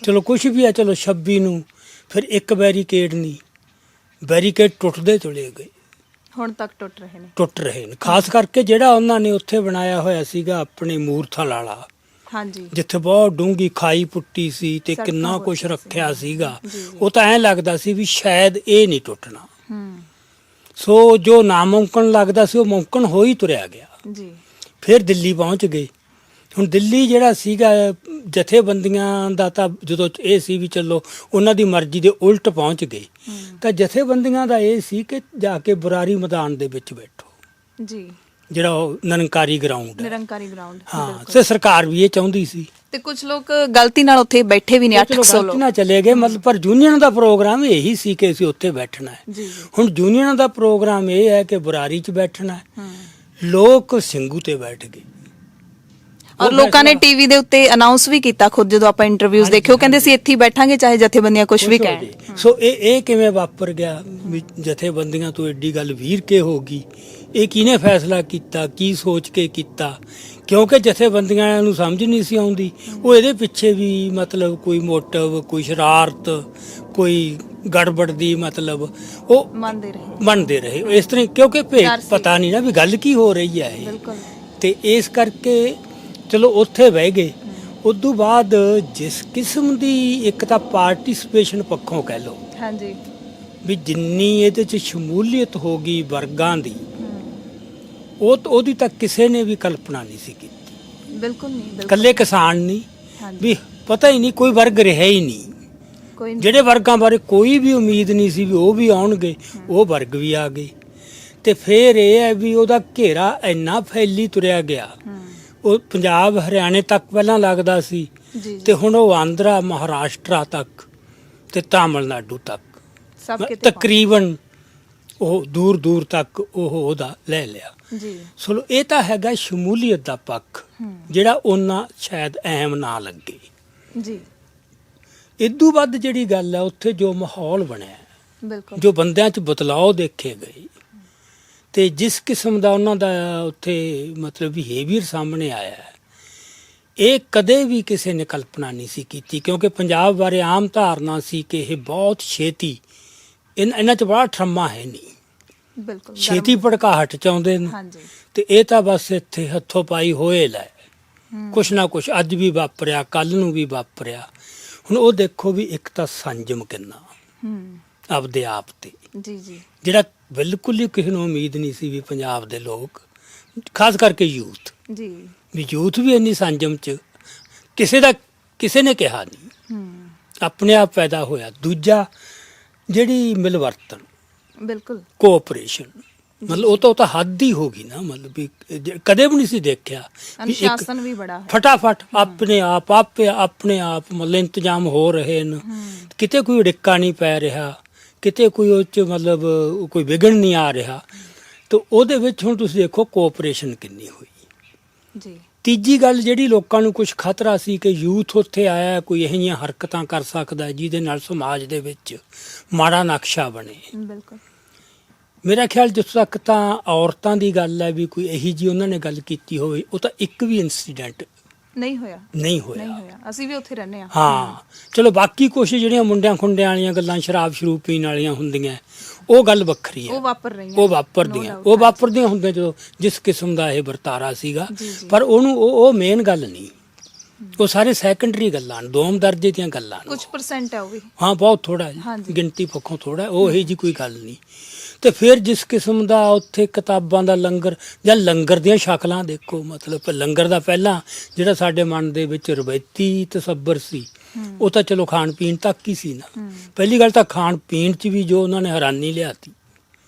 ਚਲੋ ਕੁਛ ਵੀ ਆ, ਚਲੋ 26 ਨੂੰ ਫਿਰ ਇੱਕ ਬੈਰੀਕੇਡ ਨਹੀਂ, ਬੈਰੀਕੇਡ ਟੁੱਟਦੇ ਚਲੇ ਗਏ, ਹੁਣ ਤੱਕ ਟੁੱਟ ਰਹੇ ਨੇ। ਖਾਸ ਕਰਕੇ ਜਿਹੜਾ ਉਹਨਾਂ ਨੇ ਉੱਥੇ ਬਣਾਇਆ ਹੋਇਆ ਸੀਗਾ ਆਪਣੇ ਮੂਰਥਲ ਵਾਲਾ, ਹਾਂਜੀ ਜਿੱਥੇ ਬਹੁਤ ਡੂੰਗੀ ਖਾਈ ਪੁੱਟੀ ਸੀ ਤੇ ਕਿੰਨਾ ਕੁਛ ਰੱਖਿਆ ਸੀਗਾ, ਉਹ ਤਾਂ ਐਂ ਲੱਗਦਾ ਸੀ ਵੀ ਸ਼ਾਇਦ ਇਹ ਨਹੀਂ ਟੁੱਟਣਾ। ਸੋ ਜੋ ਨਾਮੁਮਕਿਨ ਲੱਗਦਾ ਸੀ ਉਹ ਮੁਮਕਿਨ ਹੋ ਹੀ ਤੁਰਿਆ ਗਿਆ। ਜੀ ਫਿਰ ਦਿੱਲੀ ਪਹੁੰਚ ਗਏ। ਹੁਣ ਦਿੱਲੀ ਜਿਹੜਾ ਸੀਗਾ ਜਥੇਬੰਦੀਆਂ ਦਾ ਤਾਂ ਜਦੋਂ ਇਹ ਸੀ ਵੀ ਚਲੋ ਉਹਨਾਂ ਦੀ ਮਰਜ਼ੀ ਦੇ ਉਲਟ ਪਹੁੰਚ ਗਏ, ਤਾਂ ਜਥੇਬੰਦੀਆਂ ਦਾ ਇਹ ਸੀ ਕਿ ਜਾ ਕੇ ਬਰਾਰੀ ਮੈਦਾਨ ਦੇ ਵਿੱਚ ਬੈਠੋ, ਜੀ ਜਿਹੜਾ ਉਹ ਨਿਰੰਕਾਰੀ ਗਰਾਊਂਡ ਹੈ। ਨਿਰੰਕਾਰੀ ਗਰਾਊਂਡ, ਹਾਂ, ਤੇ ਸਰਕਾਰ ਵੀ ਇਹ ਚਾਹੁੰਦੀ ਸੀ ਤੇ ਕੁਝ ਲੋਕ ਗਲਤੀ ਨਾਲ ਉੱਥੇ ਬੈਠੇ ਵੀ ਨੇ, 800 ਲੋਕ ਨਾ ਚਲੇ ਗਏ। ਮਤਲਬ ਪਰ ਯੂਨੀਅਨ ਦਾ ਪ੍ਰੋਗਰਾਮ ਇਹੀ ਸੀ ਕਿ ਅਸੀਂ ਉੱਥੇ ਬੈਠਣਾ ਹੈ। ਜੀ ਹੁਣ ਯੂਨੀਅਨ ਦਾ ਪ੍ਰੋਗਰਾਮ ਇਹ ਹੈ ਕਿ ਬਰਾਰੀ 'ਚ ਬੈਠਣਾ ਹੈ, ਲੋਕ ਸਿੰਘੂ ਤੇ ਬੈਠ ਗਏ। ਔਰ ਲੋਕਾਂ ਨੇ ਟੀਵੀ ਦੇ ਉੱਤੇ ਅਨਾਉਂਸ ਵੀ ਕੀਤਾ ਖੁਦ, ਜਦੋਂ ਆਪਾਂ ਇੰਟਰਵਿਊਜ਼ ਦੇਖੇ ਉਹ ਕਹਿੰਦੇ ਸੀ ਇੱਥੇ ਹੀ ਬੈਠਾਂਗੇ ਚਾਹੇ ਜਥੇਬੰਦੀਆਂ ਕੁਝ ਵੀ ਕਹਿਣ। ਸੋ ਇਹ ਕਿਵੇਂ ਵਾਪਰ ਗਿਆ ਵੀ ਜਥੇਬੰਦੀਆਂ ਤੋਂ ਐਡੀ ਗੱਲ ਵੀਰ ਕੇ ਹੋ ਗਈ? ਇਹ ਕਿਹਨੇ ਫੈਸਲਾ ਕੀਤਾ, ਕੀ ਸੋਚ ਕੇ ਕੀਤਾ? ਕਿਉਂਕਿ ਜਥੇਬੰਦੀਆਂ ਨੂੰ ਸਮਝ ਨਹੀਂ ਸੀ ਆਉਂਦੀ, ਉਹ ਇਹਦੇ ਪਿੱਛੇ ਵੀ ਮਤਲਬ ਕੋਈ ਮੋਟਿਵ, ਕੋਈ ਸ਼ਰਾਰਤ, ਕੋਈ ਗੜਬੜ ਦੀ ਮਤਲਬ ਉਹ ਮੰਨਦੇ ਰਹੇ ਇਸ ਤਰ੍ਹਾਂ, ਕਿਉਂਕਿ ਪਤਾ ਨਹੀਂ ਨਾ ਵੀ ਗੱਲ ਕੀ ਹੋ ਰਹੀ ਹੈ ਇਹ। ਤੇ ਇਸ ਕਰਕੇ ਚਲੋ ਉੱਥੇ ਬਹਿ ਗਏ। ਉਦੋਂ ਬਾਅਦ ਜਿਸ ਕਿਸਮ ਦੀ ਇੱਕ ਤਾਂ ਪਾਰਟਿਸਿਪੇਸ਼ਨ ਪੱਖੋਂ ਕਹਿ ਲਓ ਹਾਂਜੀ ਵੀ ਜਿੰਨੀ ਇਹਦੇ 'ਚ ਸ਼ਮੂਲੀਅਤ ਹੋ ਗਈ ਵਰਗਾਂ ਦੀ, ਉਹਦੀ ਤਾਂ ਕਿਸੇ ਨੇ ਵੀ ਕਲਪਨਾ ਨਹੀਂ ਸੀ ਕੀਤੀ। ਬਿਲਕੁਲ ਨਹੀਂ, ਇਕੱਲੇ ਕਿਸਾਨ ਨਹੀਂ ਵੀ ਪਤਾ ਹੀ ਨਹੀਂ, ਕੋਈ ਵਰਗ ਰਿਹਾ ਹੀ ਨਹੀਂ। ਜਿਹੜੇ ਵਰਗਾਂ ਬਾਰੇ ਕੋਈ ਵੀ ਉਮੀਦ ਨਹੀਂ ਸੀ ਵੀ ਉਹ ਵੀ ਆਉਣਗੇ, ਉਹ ਵਰਗ ਵੀ ਆ ਗਏ। ਤੇ ਫਿਰ ਇਹ ਹੈ ਵੀ ਉਹਦਾ ਘੇਰਾ ਇੰਨਾ ਫੈਲੀ ਤੁਰਿਆ ਗਿਆ, ਉਹ ਪੰਜਾਬ ਹਰਿਆਣੇ ਤੱਕ ਪਹਿਲਾਂ ਲੱਗਦਾ ਸੀ, ਤੇ ਹੁਣ ਉਹ ਆਂਧਰਾ, ਮਹਾਰਾਸ਼ਟਰਾ ਤੱਕ ਤੇ ਤਾਮਿਲਨਾਡੂ ਤੱਕ ਤਕਰੀਬਨ ਉਹ ਦੂਰ ਦੂਰ ਤੱਕ ਉਹਦਾ ਲੈ ਲਿਆ। ਸੋ ਇਹ ਤਾਂ ਹੈਗਾ ਸ਼ਮੂਲੀਅਤ ਦਾ ਪੱਖ, ਜਿਹੜਾ ਉਹਨਾਂ ਸ਼ਾਇਦ ਅਹਿਮ ਨਾ ਲੱਗੇ ਜੀ। ਇਦੋਂ ਵੱਧ ਜਿਹੜੀ ਗੱਲ ਹੈ ਉੱਥੇ ਜੋ ਮਾਹੌਲ ਬਣਿਆ, ਜੋ ਬੰਦਿਆਂ 'ਚ ਬਦਲਾਅ ਦੇਖੇ ਗਏ, ਤੇ ਜਿਸ ਕਿਸਮ ਦਾ ਉਹਨਾਂ ਦਾ ਉੱਥੇ ਮਤਲਬ ਬਿਹੇਵੀਅਰ ਸਾਹਮਣੇ ਆਇਆ, ਇਹ ਕਦੇ ਵੀ ਕਿਸੇ ਨੇ ਕਲਪਨਾ ਨਹੀਂ ਸੀ ਕੀਤੀ। ਕਿਉਂਕਿ ਪੰਜਾਬ ਬਾਰੇ ਆਮ ਧਾਰਨਾ ਸੀ ਕਿ ਇਹ ਬਹੁਤ ਛੇਤੀ, ਇਹਨਾਂ 'ਚ ਬੜਾ ਠਰਮਾ ਹੈ ਨਹੀਂ, ਛੇਤੀ ਭੜਕਾਹਟ ਚਾਹੁੰਦੇ ਨੇ, ਤੇ ਇਹ ਤਾਂ ਬਸ ਇੱਥੇ ਹੱਥੋਂ ਪਾਈ ਹੋਏ ਲੈ, ਕੁਛ ਨਾ ਕੁਛ ਅੱਜ ਵੀ ਵਾਪਰਿਆ, ਕੱਲ ਨੂੰ ਵੀ ਵਾਪਰਿਆ। ਹੁਣ ਉਹ ਦੇਖੋ ਵੀ ਇੱਕ ਤਾਂ ਸੰਜਮ ਕਿੰਨਾ ਆਪਦੇ ਆਪ ਤੇ, ਜਿਹੜਾ ਬਿਲਕੁਲ ਹੀ ਕਿਸੇ ਨੂੰ ਉਮੀਦ ਨਹੀਂ ਸੀ ਵੀ ਪੰਜਾਬ ਦੇ ਲੋਕ, ਖਾਸ ਕਰਕੇ ਯੂਥ, ਵੀ ਯੂਥ ਵੀ ਇੰਨੀ ਸੰਜਮ 'ਚ ਕਿਸੇ ਨੇ ਕਿਹਾ ਨਹੀਂ, ਆਪਣੇ ਆਪ ਪੈਦਾ ਹੋਇਆ। ਦੂਜਾ ਜਿਹੜੀ ਮਿਲਵਰਤਨ, ਬਿਲਕੁਲ ਕੋਆਪਰੇਸ਼ਨ, ਮਤਲਬ ਉਹ ਤਾਂ ਹੱਦ ਹੀ ਹੋ ਗਈ ਨਾ, ਮਤਲਬ ਵੀ ਕਦੇ ਵੀ ਨਹੀਂ ਸੀ ਦੇਖਿਆ। ਅਨੁਸ਼ਾਸਨ ਵੀ ਬੜਾ, ਫਟਾਫਟ ਆਪਣੇ ਆਪ ਮਤਲਬ ਇੰਤਜ਼ਾਮ ਹੋ ਰਹੇ ਨੇ, ਕਿਤੇ ਕੋਈ ਉੜਿੱਕਾ ਨਹੀਂ ਪੈ ਰਿਹਾ, ਕਿਤੇ ਕੋਈ ਉਹ 'ਚ ਮਤਲਬ ਕੋਈ ਵਿਗੜ ਨਹੀਂ ਆ ਰਿਹਾ। ਤਾਂ ਉਹਦੇ ਵਿੱਚ ਹੁਣ ਤੁਸੀਂ ਦੇਖੋ ਕੋਆਪਰੇਸ਼ਨ ਕਿੰਨੀ ਹੋਈ ਜੀ। ਤੀਜੀ ਗੱਲ ਜਿਹੜੀ ਲੋਕਾਂ ਨੂੰ ਕੁਝ ਖਤਰਾ ਸੀ ਕਿ ਯੂਥ ਉੱਥੇ ਆਇਆ, ਕੋਈ ਇਹੋ ਜਿਹੀਆਂ ਹਰਕਤਾਂ ਕਰ ਸਕਦਾ ਜਿਹਦੇ ਨਾਲ ਸਮਾਜ ਦੇ ਵਿੱਚ ਮਾੜਾ ਨਕਸ਼ਾ ਬਣੇ। ਬਿਲਕੁਲ ਮੇਰਾ ਖਿਆਲ ਜਿੱਥੋਂ ਤੱਕ ਤਾਂ ਔਰਤਾਂ ਦੀ ਗੱਲ ਹੈ ਵੀ ਕੋਈ ਇਹੀ ਜੀ ਉਹਨਾਂ ਨੇ ਗੱਲ ਕੀਤੀ ਹੋਵੇ, ਉਹ ਤਾਂ ਇੱਕ ਵੀ ਇਨਸੀਡੈਂਟ ਨਹੀਂ ਹੋਇਆ। ਅਸੀਂ ਵੀ ਉੱਥੇ ਰਹਿੰਦੇ ਹਾਂ। ਹਾਂ ਚਲੋ ਬਾਕੀ ਕੁਛ ਜਿਹੜੀਆਂ ਮੁੰਡਿਆਂ ਖੁੰਡਿਆਂ ਵਾਲੀਆਂ ਗੱਲਾਂ, ਸ਼ਰਾਬ ਸ਼ਰੂਬ ਪੀਣ ਵਾਲੀਆਂ ਹੁੰਦੀਆਂ, ਉਹ ਗੱਲ ਵੱਖਰੀ ਹੈ, ਉਹ ਵਾਪਰਦੀਆਂ ਹੁੰਦੀਆਂ ਜਦੋਂ ਜਿਸ ਕਿਸਮ ਦਾ ਇਹ ਵਰਤਾਰਾ ਸੀਗਾ। ਪਰ ਉਹ ਮੇਨ ਗੱਲ ਨਹੀਂ, ਉਹ ਸਾਰੇ ਸੈਕੰਡਰੀ ਗੱਲਾਂ, ਦੋਮ ਦਰਜੇ ਦੀਆਂ ਗੱਲਾਂ, ਕੁਝ ਪਰਸੈਂਟ ਹੈ ਉਹ ਵੀ। ਹਾਂ ਬਹੁਤ ਥੋੜਾ, ਗਿਣਤੀ ਪੱਖੋਂ ਥੋੜਾ, ਉਹ ਇਹੀ ਜੀ ਕੋਈ ਗੱਲ ਨਹੀਂ। ਤੇ ਫਿਰ ਜਿਸ ਕਿਸਮ ਦਾ ਉੱਥੇ ਕਿਤਾਬਾਂ ਦਾ ਲੰਗਰ, ਜਾਂ ਲੰਗਰ ਦੀਆਂ ਸ਼ਕਲਾਂ ਦੇਖੋ, ਮਤਲਬ ਲੰਗਰ ਦਾ ਪਹਿਲਾਂ ਜਿਹੜਾ ਸਾਡੇ ਮਨ ਦੇ ਵਿੱਚ ਰਵਾਇਤੀ ਤਸੱਵਰ ਸੀ, ਉਹ ਤਾਂ ਚਲੋ ਖਾਣ ਪੀਣ ਤੱਕ ਹੀ ਸੀ ਨਾ। ਪਹਿਲੀ ਗੱਲ ਤਾਂ ਖਾਣ ਪੀਣ 'ਚ ਵੀ ਜੋ ਉਹਨਾਂ ਨੇ ਹੈਰਾਨੀ ਲਿਆਤੀ,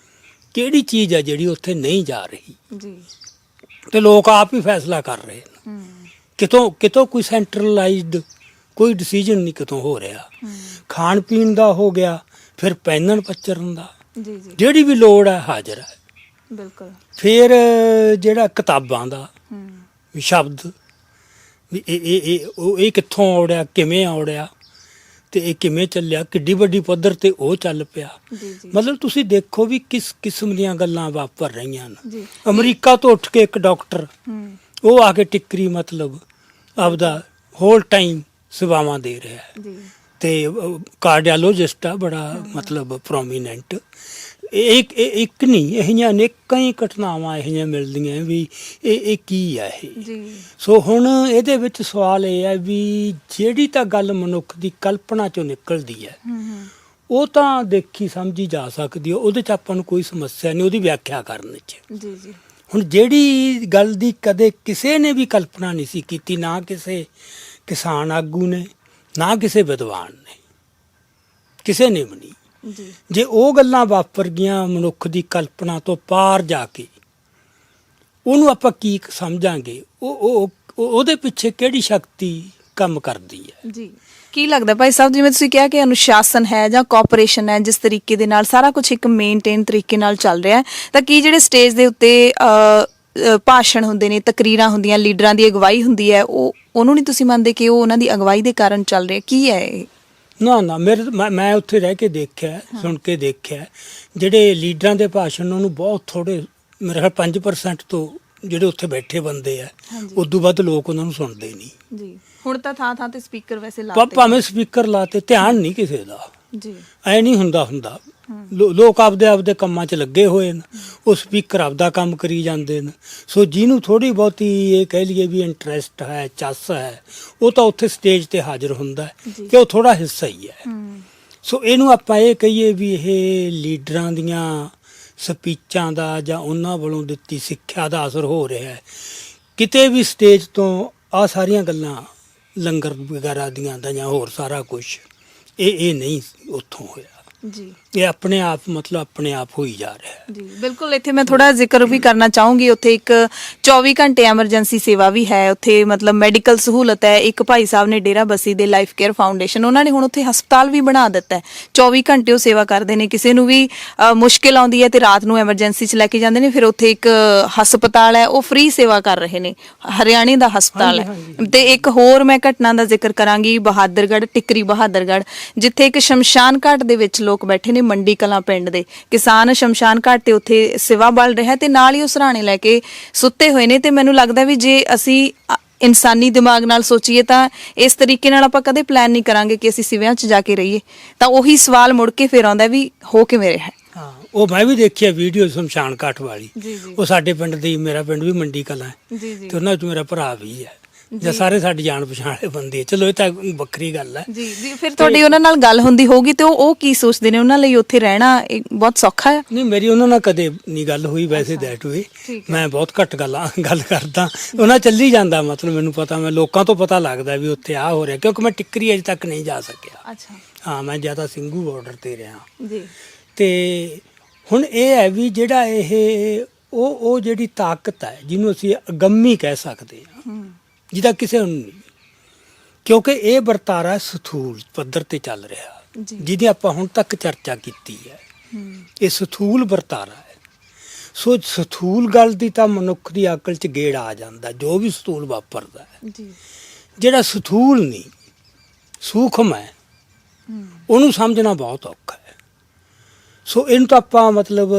ਕਿਹੜੀ ਚੀਜ਼ ਹੈ ਜਿਹੜੀ ਉੱਥੇ ਨਹੀਂ ਜਾ ਰਹੀ, ਤੇ ਲੋਕ ਆਪ ਹੀ ਫੈਸਲਾ ਕਰ ਰਹੇ ਨੇ। ਕਿਤੋਂ ਕੋਈ ਸੈਂਟਰਲਾਈਜ਼ਡ ਕੋਈ ਡਿਸੀਜਨ ਨਹੀਂ ਕਿਤੋਂ ਹੋ ਰਿਹਾ। ਖਾਣ ਪੀਣ ਦਾ ਹੋ ਗਿਆ, ਫਿਰ ਪਹਿਨਣ ਪੱਚਰਨ ਦਾ, ਜਿਹੜੀ ਵੀ ਲੋੜ ਹੈ ਹਾਜ਼ਰ ਹੈ। ਬਿਲਕੁਲ ਫਿਰ ਜਿਹੜਾ ਕਿਤਾਬਾਂ ਦਾ ਸ਼ਬਦ ਵੀ ਇਹ ਕਿੱਥੋਂ ਆਉੜਿਆ, ਕਿਵੇਂ ਆਉੜਿਆ, ਤੇ ਇਹ ਕਿਵੇਂ ਚੱਲਿਆ, ਕਿੱਡੀ ਵੱਡੀ ਪੱਧਰ ਤੇ ਉਹ ਚੱਲ ਪਿਆ। ਮਤਲਬ ਤੁਸੀਂ ਦੇਖੋ ਵੀ ਕਿਸ ਕਿਸਮ ਦੀਆਂ ਗੱਲਾਂ ਵਾਪਰ ਰਹੀਆਂ ਨੇ। ਅਮਰੀਕਾ ਤੋਂ ਉੱਠ ਕੇ ਇੱਕ ਡਾਕਟਰ, ਉਹ ਆ ਕੇ ਟਿੱਕਰੀ ਮਤਲਬ ਆਪਦਾ ਹੋਲ ਟਾਈਮ ਸੇਵਾਵਾਂ ਦੇ ਰਿਹਾ, ਤੇ ਕਾਰਡੀਓਲੋਜਿਸਟ ਆ ਬੜਾ ਮਤਲਬ ਪ੍ਰੋਮੀਨੈਂਟ। ਇੱਕ ਨਹੀਂ, ਇਹੀਆਂ ਅਨੇਕਾਂ ਹੀ ਘਟਨਾਵਾਂ ਇਹੀਆਂ ਮਿਲਦੀਆਂ ਵੀ ਇਹ ਕੀ ਆ ਇਹ। ਸੋ ਹੁਣ ਇਹਦੇ ਵਿੱਚ ਸਵਾਲ ਇਹ ਹੈ ਵੀ ਜਿਹੜੀ ਤਾਂ ਗੱਲ ਮਨੁੱਖ ਦੀ ਕਲਪਨਾ ਚੋਂ ਨਿਕਲਦੀ ਹੈ, ਉਹ ਤਾਂ ਦੇਖੀ ਸਮਝੀ ਜਾ ਸਕਦੀ ਹੈ, ਉਹਦੇ 'ਚ ਆਪਾਂ ਨੂੰ ਕੋਈ ਸਮੱਸਿਆ ਨਹੀਂ ਉਹਦੀ ਵਿਆਖਿਆ ਕਰਨ 'ਚ। ਹੁਣ ਜਿਹੜੀ ਗੱਲ ਦੀ ਕਦੇ ਕਿਸੇ ਨੇ ਵੀ ਕਲਪਨਾ ਨਹੀਂ ਸੀ ਕੀਤੀ, ਨਾ ਕਿਸੇ ਕਿਸਾਨ ਆਗੂ ਨੇ, ਨਾ ਕਿਸੇ ਵਿਦਵਾਨ ਨੇ, ਕਿਸੇ ਨੇ ਵੀ ਨਹੀਂ। ਜੇ ਉਹ ਗੱਲਾਂ ਵਾਪਰ ਗਈਆਂ ਮਨੁੱਖ ਦੀ ਕਲਪਨਾ ਤੋਂ ਪਾਰ ਜਾ ਕੇ, ਉਹਨੂੰ ਆਪਾਂ ਕੀ ਸਮਝਾਂਗੇ? ਉਹਦੇ ਪਿੱਛੇ ਕਿਹੜੀ ਸ਼ਕਤੀ ਕੰਮ ਕਰਦੀ ਹੈ? ਜੀ ਕੀ ਲੱਗਦਾ ਭਾਈ ਸਾਹਿਬ, ਜਿਵੇਂ ਤੁਸੀਂ ਕਿਹਾ ਕਿ ਅਨੁਸ਼ਾਸਨ ਹੈ ਜਾਂ ਕੋਆਪਰੇਸ਼ਨ ਹੈ, ਜਿਸ ਤਰੀਕੇ ਦੇ ਨਾਲ ਸਾਰਾ ਕੁਝ ਇੱਕ ਮੇਨਟੇਨ ਤਰੀਕੇ ਨਾਲ ਚੱਲ ਰਿਹਾ ਹੈ, ਤਾਂ ਕੀ ਜਿਹੜੇ ਸਟੇਜ ਦੇ ਉੱਤੇ ਭਾਸ਼ਣ ਹੁੰਦੇ ਨੇ, ਤਕਰੀਰਾਂ ਹੁੰਦੀਆਂ, ਲੀਡਰਾਂ ਦੀ ਅਗਵਾਈ ਹੁੰਦੀ ਹੈ, ਉਹਨੂੰ ਨਹੀਂ ਤੁਸੀਂ ਮੰਨਦੇ ਕਿ ਉਹ ਉਹਨਾਂ ਦੀ ਅਗਵਾਈ ਦੇ ਕਾਰਨ ਚੱਲ ਰਿਹਾ? ਕੀ ਹੈ ਇਹ? ਨਾ ਮੈਂ ਉੱਥੇ ਰਹਿ ਕੇ ਦੇਖਿਆ, ਸੁਣ ਕੇ ਦੇਖਿਆ, ਜਿਹੜੇ ਲੀਡਰਾਂ ਦੇ ਭਾਸ਼ਣ ਉਹਨੂੰ ਬਹੁਤ ਥੋੜੇ, ਮੇਰੇ ਖਿਆਲ 5% ਤੋਂ ਜਿਹੜੇ ਉੱਥੇ ਬੈਠੇ ਬੰਦੇ ਆ, ਉਦੋਂ ਵੱਧ ਲੋਕ ਉਹਨਾਂ ਨੂੰ ਸੁਣਦੇ ਨਹੀਂ ਜੀ। ਹੁਣ ਤਾਂ ਥਾਂ ਤੇ ਸਪੀਕਰ ਵੈਸੇ ਲਾਤੇ, ਭਾਵੇਂ ਸਪੀਕਰ ਲਾਤੇ, ਧਿਆਨ ਨਹੀਂ ਕਿਸੇ ਦਾ ਜੀ। ਐ ਨਹੀਂ ਹੁੰਦਾ ਲੋਕ ਆਪਦੇ ਕੰਮਾਂ 'ਚ ਲੱਗੇ ਹੋਏ ਨੇ, ਉਹ ਸਪੀਕਰ ਆਪਦਾ ਕੰਮ ਕਰੀ ਜਾਂਦੇ ਨੇ। ਸੋ ਜਿਹਨੂੰ ਥੋੜੀ ਬਹੁਤੀ ਇਹ ਕਹਿ ਲਈਏ ਵੀ ਇੰਟਰਸਟ ਹੈ, ਚੱਸ ਹੈ, ਉਹ ਤਾਂ ਉੱਥੇ ਸਟੇਜ ਤੇ ਹਾਜ਼ਰ ਹੁੰਦਾ ਹੈ ਕਿ ਉਹ ਥੋੜਾ ਹਿੱਸਾ ਹੀ ਹੈ। ਸੋ ਇਹਨੂੰ ਆਪਾਂ ਇਹ ਕਹੀਏ ਵੀ ਇਹ ਲੀਡਰਾਂ ਦੀਆਂ ਸਪੀਚਾਂ ਦਾ ਜਾਂ ਉਹਨਾਂ ਵੱਲੋਂ ਦਿੱਤੀ ਸਿੱਖਿਆ ਦਾ ਅਸਰ ਹੋ ਰਿਹਾ ਹੈ। ਕਿਤੇ ਵੀ ਸਟੇਜ ਤੋਂ ਆਹ ਸਾਰੀਆਂ ਗੱਲਾਂ ਲੰਗਰ ਵਗੈਰਾ ਦੀਆਂ ਦਾ ਜਾਂ ਹੋਰ ਸਾਰਾ ਕੁਝ ਇਹ ਨਹੀਂ ਉੱਥੋਂ ਹੋਇਆ ਜੀ। ਇਹ ਆਪਣੇ ਆਪ ਆਪਣੇ ਆਪ ਹੋਈ ਜਾ ਰਿਹਾ ਹੈ ਜੀ ਬਿਲਕੁਲ। ਇੱਥੇ ਮੈਂ ਥੋੜਾ ਜ਼ਿਕਰ ਵੀ ਕਰਨਾ ਚਾਹੂੰਗੀ, ਉੱਥੇ ਇੱਕ 24 ਘੰਟੇ ਐਮਰਜੈਂਸੀ ਸੇਵਾ ਵੀ ਹੈ, ਉੱਥੇ ਮਤਲਬ ਮੈਡੀਕਲ ਸਹੂਲਤ ਹੈ। ਇੱਕ ਭਾਈ ਸਾਹਿਬ ਨੇ ਡੇਰਾ ਬੱਸੀ ਦੇ ਲਾਈਫ ਕੇਅਰ ਫਾਊਂਡੇਸ਼ਨ, ਉਹਨਾਂ ਨੇ ਹੁਣ ਉੱਥੇ ਹਸਪਤਾਲ ਵੀ ਬਣਾ ਦਿੱਤਾ ਹੈ। 24 ਘੰਟੇ ਉਹ ਸੇਵਾ ਕਰਦੇ ਨੇ। ਕਿਸੇ ਨੂੰ ਵੀ ਮੁਸ਼ਕਿਲ ਆਉਂਦੀ ਹੈ ਤੇ ਰਾਤ ਨੂੰ ਐਮਰਜੈਂਸੀ 'ਚ ਲੈ ਕੇ ਜਾਂਦੇ ਨੇ, ਫਿਰ ਉੱਥੇ ਇੱਕ ਹਸਪਤਾਲ ਹੈ, ਉਹ ਫ੍ਰੀ ਸੇਵਾ ਕਰ ਰਹੇ ਨੇ, ਹਰਿਆਣੇ ਦਾ ਹਸਪਤਾਲ ਹੈ। ਤੇ ਇੱਕ ਹੋਰ ਮੈਂ ਘਟਨਾ ਦਾ ਜ਼ਿਕਰ ਕਰਾਂਗੀ, ਬਹਾਦਰਗੜ੍ਹ, ਟਿੱਕਰੀ ਬਹਾਦਰਗੜ੍ਹ, ਜਿੱਥੇ ਇੱਕ ਸ਼ਮਸ਼ਾਨ ਘਾਟ ਦੇ ਵਿੱਚ ਲੋਕ ਬੈਠੇ ਨੇ, ਮੰਡੀ ਕਲਾਂ ਪਿੰਡ ਦੇ ਕਿਸਾਨ ਸ਼ਮਸ਼ਾਨ ਘਾਟ ਤੇ ਉੱਥੇ ਸੇਵਾ ਬਲ ਰਿਹਾ ਤੇ ਨਾਲ ਹੀ ਉਹ ਸਰਾਣੇ ਲੈ ਕੇ ਸੁੱਤੇ ਹੋਏ ਨੇ। ਤੇ ਮੈਨੂੰ ਲੱਗਦਾ ਵੀ ਜੇ ਅਸੀਂ ਇਨਸਾਨੀ ਦਿਮਾਗ ਨਾਲ ਸੋਚੀਏ ਤਾਂ ਇਸ ਤਰੀਕੇ ਨਾਲ ਆਪਾਂ ਕਦੇ ਪਲਾਨ ਨਹੀਂ ਕਰਾਂਗੇ ਕਿ ਅਸੀਂ ਸਿਵਿਆਂ 'ਚ ਜਾ ਕੇ ਰਹੀਏ। ਤਾਂ ਉਹੀ ਸਵਾਲ ਮੁੜ ਕੇ ਫਿਰ ਆਉਂਦਾ ਵੀ ਹੋ ਕਿਵੇਂ ਰਿਹਾ। ਹਾਂ, ਉਹ ਮੈਂ ਵੀ ਦੇਖਿਆ ਵੀਡੀਓ ਸ਼ਮਸ਼ਾਨ ਘਾਟ ਵਾਲੀ। ਜੀ ਜੀ ਉਹ ਸਾਡੇ ਪਿੰਡ ਦੀ, ਮੇਰਾ ਪਿੰਡ ਵੀ ਮੰਡੀ ਕਲਾਂ ਹੈ ਜੀ ਜੀ ਤੇ ਉਹਨਾਂ 'ਚ ਮੇਰਾ ਭਰਾ ਵੀ ਹੈ, ਜਾਂ ਸਾਰੇ ਸਾਡੀ ਜਾਣ ਪਛਾਣ ਵਾਲੇ ਬੰਦੇ। ਚਲੋ ਇਹ ਤਾਂ ਵੱਖਰੀ ਗੱਲ ਹੈ ਜੀ ਜੀ। ਫਿਰ ਤੁਹਾਡੀ ਉਹਨਾਂ ਨਾਲ ਗੱਲ ਹੁੰਦੀ ਹੋਊਗੀ ਤੇ ਉਹ ਕੀ ਸੋਚਦੇ ਨੇ? ਉਹਨਾਂ ਲਈ ਉੱਥੇ ਰਹਿਣਾ ਬਹੁਤ ਸੌਖਾ ਹੈ? ਨਹੀਂ, ਮੇਰੀ ਉਹਨਾਂ ਨਾਲ ਕਦੇ ਨਹੀਂ ਗੱਲ ਹੋਈ ਵੈਸੇ ਦੈਟ ਵੇ। ਮੈਂ ਬਹੁਤ ਘੱਟ ਗੱਲ ਕਰਦਾ, ਉਹਨਾਂ ਚੱਲੀ ਜਾਂਦਾ, ਮਤਲਬ ਮੈਨੂੰ ਪਤਾ, ਮੈਂ ਲੋਕਾਂ ਤੋਂ ਪਤਾ ਲੱਗਦਾ ਵੀ ਉੱਥੇ ਆ ਹੋ ਰਿਹਾ, ਕਿਉਂਕਿ ਮੈਂ ਟਿੱਕਰੀ ਅਜੇ ਤੱਕ ਨਹੀਂ ਜਾ ਸਕਿਆ। ਅੱਛਾ। ਹਾਂ, ਮੈਂ ਜ਼ਿਆਦਾ ਸਿੰਘੂ ਬਾਰਡਰ ਤੇ ਰਿਹਾ ਜੀ। ਤੇ ਹੁਣ ਇਹ ਹੈ ਵੀ ਜਿਹੜਾ ਇਹ ਉਹ ਜਿਹੜੀ ਤਾਕਤ ਹੈ ਜਿਹਨੂੰ ਅਸੀਂ ਅਗੰਮੀ ਕਹਿ ਸਕਦੇ ਹਾਂ, ਜਿਹਦਾ ਕਿਸੇ ਨੂੰ ਨਹੀਂ, ਕਿਉਂਕਿ ਇਹ ਵਰਤਾਰਾ ਸਥੂਲ ਪੱਧਰ ਤੇ ਚੱਲ ਰਿਹਾ, ਜਿਹਦੀ ਆਪਾਂ ਹੁਣ ਤੱਕ ਚਰਚਾ ਕੀਤੀ ਹੈ। ਇਹ ਸਥੂਲ ਵਰਤਾਰਾ ਹੈ। ਸੋ ਸਥੂਲ ਗੱਲ ਦੀ ਤਾਂ ਮਨੁੱਖ ਦੀ ਅਕਲ 'ਚ ਗੇੜ ਆ ਜਾਂਦਾ, ਜੋ ਵੀ ਸਥੂਲ ਵਾਪਰਦਾ ਹੈ। ਜਿਹੜਾ ਸਥੂਲ ਨਹੀਂ, ਸੂਖਮ ਹੈ, ਉਹਨੂੰ ਸਮਝਣਾ ਬਹੁਤ ਔਖਾ ਹੈ। ਸੋ ਇਹਨੂੰ ਤਾਂ ਆਪਾਂ ਮਤਲਬ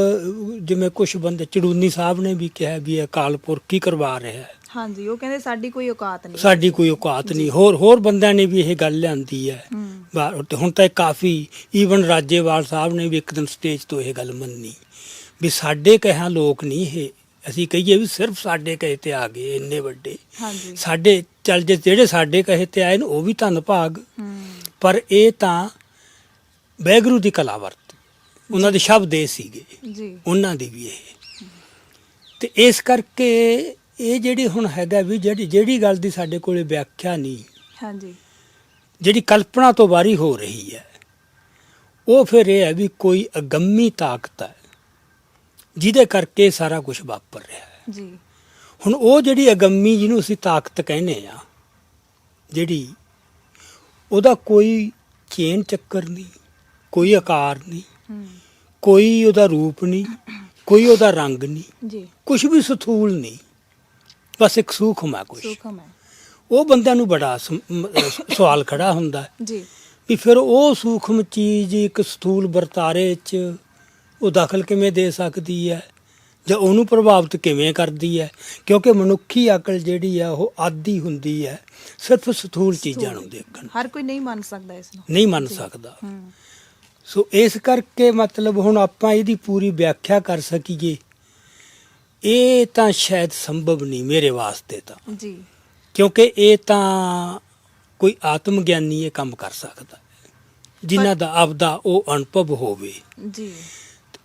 ਜਿਵੇਂ ਕੁਝ ਬੰਦੇ, ਚੜੂਨੀ ਸਾਹਿਬ ਨੇ ਵੀ ਕਿਹਾ ਵੀ ਇਹ ਅਕਾਲ ਪੁਰਖ ਕੀ ਕਰਵਾ ਰਿਹਾ ਹੈ। ਹਾਂਜੀ, ਉਹ ਕਹਿੰਦੇ ਸਾਡੀ ਕੋਈ ਔਕਾਤ ਨਹੀਂ, ਸਾਡੀ ਕੋਈ ਔਕਾਤ ਨਹੀਂ। ਹੋਰ ਬੰਦਿਆਂ ਨੇ ਵੀ ਇਹ ਗੱਲ ਲਿਆਂਦੀ ਹੈ। ਹੁਣ ਤਾਂ ਕਾਫੀ, ਈਵਨ ਰਾਜੇਵਾਲ ਸਾਹਿਬ ਨੇ ਵੀ ਇੱਕ ਦਿਨ ਸਟੇਜ ਤੋਂ ਇਹ ਗੱਲ ਮੰਨੀ ਵੀ ਸਾਡੇ ਕਹਿਆ ਲੋਕ ਨਹੀਂ ਇਹ, ਅਸੀਂ ਕਹੀਏ ਵੀ ਸਿਰਫ ਸਾਡੇ ਕਹੇ ਤੇ ਆ ਗਏ ਇੰਨੇ ਵੱਡੇ। ਸਾਡੇ ਚੱਲ ਜੇ ਜਿਹੜੇ ਸਾਡੇ ਕਹੇ ਤੇ ਆਏ ਨੇ ਉਹ ਵੀ ਧੰਨ ਭਾਗ, ਪਰ ਇਹ ਤਾਂ ਵਾਹਿਗੁਰੂ ਦੀ ਕਲਾ ਵਰਤ, ਉਹਨਾਂ ਦੇ ਸ਼ਬਦ ਇਹ ਸੀਗੇ, ਉਹਨਾਂ ਦੀ ਵੀ ਇਹ। ਤੇ ਇਸ ਕਰਕੇ ਇਹ ਜਿਹੜੀ ਹੁਣ ਹੈਗਾ ਵੀ ਜਿਹੜੀ ਗੱਲ ਦੀ ਸਾਡੇ ਕੋਲੇ ਵਿਆਖਿਆ ਨਹੀਂ, ਹਾਂਜੀ, ਜਿਹੜੀ ਕਲਪਨਾ ਤੋਂ ਬਾਹਰੀ ਹੋ ਰਹੀ ਹੈ, ਉਹ ਫਿਰ ਇਹ ਹੈ ਵੀ ਕੋਈ ਅਗੰਮੀ ਤਾਕਤ ਹੈ ਜਿਹਦੇ ਕਰਕੇ ਸਾਰਾ ਕੁਝ ਵਾਪਰ ਰਿਹਾ ਹੈ ਜੀ। ਹੁਣ ਉਹ ਜਿਹੜੀ ਅਗੰਮੀ, ਜਿਹਨੂੰ ਅਸੀਂ ਤਾਕਤ ਕਹਿੰਦੇ ਆ, ਜਿਹੜੀ ਉਹਦਾ ਕੋਈ ਚੇਨ ਚੱਕਰ ਨਹੀਂ, ਕੋਈ ਆਕਾਰ ਨਹੀਂ, ਕੋਈ ਉਹਦਾ ਰੂਪ ਨਹੀਂ, ਕੋਈ ਉਹਦਾ ਰੰਗ ਨਹੀਂ ਜੀ, ਕੁਝ ਵੀ ਸਥੂਲ ਨਹੀਂ, ਬਸ ਇੱਕ ਸੂਖਮ ਹੈ ਕੁਛ। ਉਹ ਬੰਦਿਆਂ ਨੂੰ ਬੜਾ ਸਵਾਲ ਖੜਾ ਹੁੰਦਾ ਜੀ ਵੀ ਫਿਰ ਉਹ ਸੂਖਮ ਚੀਜ਼ ਇੱਕ ਸਥੂਲ ਵਰਤਾਰੇ 'ਚ ਉਹ ਦਖਲ ਕਿਵੇਂ ਦੇ ਸਕਦੀ ਹੈ, ਜਾਂ ਉਹਨੂੰ ਪ੍ਰਭਾਵਿਤ ਕਿਵੇਂ ਕਰਦੀ ਹੈ, ਕਿਉਂਕਿ ਮਨੁੱਖੀ ਅਕਲ ਜਿਹੜੀ ਆ ਉਹ ਆਦੀ ਹੁੰਦੀ ਹੈ ਸਿਰਫ ਸਥੂਲ ਚੀਜ਼ਾਂ ਨੂੰ ਦੇਖਣ। ਹਰ ਕੋਈ ਨਹੀਂ ਮੰਨ ਸਕਦਾ ਇਸ ਨੂੰ, ਨਹੀਂ ਮੰਨ ਸਕਦਾ। ਸੋ ਇਸ ਕਰਕੇ ਮਤਲਬ ਹੁਣ ਆਪਾਂ ਇਹਦੀ ਪੂਰੀ ਵਿਆਖਿਆ ਕਰ ਸਕੀਏ ਇਹ ਤਾਂ ਸ਼ਾਇਦ ਸੰਭਵ ਨਹੀਂ ਮੇਰੇ ਵਾਸਤੇ ਤਾਂ ਜੀ, ਕਿਉਂਕਿ ਇਹ ਤਾਂ ਕੋਈ ਆਤਮ ਗਿਆਨੀ ਇਹ ਕੰਮ ਕਰ ਸਕਦਾ ਜਿਨ੍ਹਾਂ ਦਾ ਆਪਦਾ ਉਹ ਅਨੁਭਵ ਹੋਵੇ ਜੀ।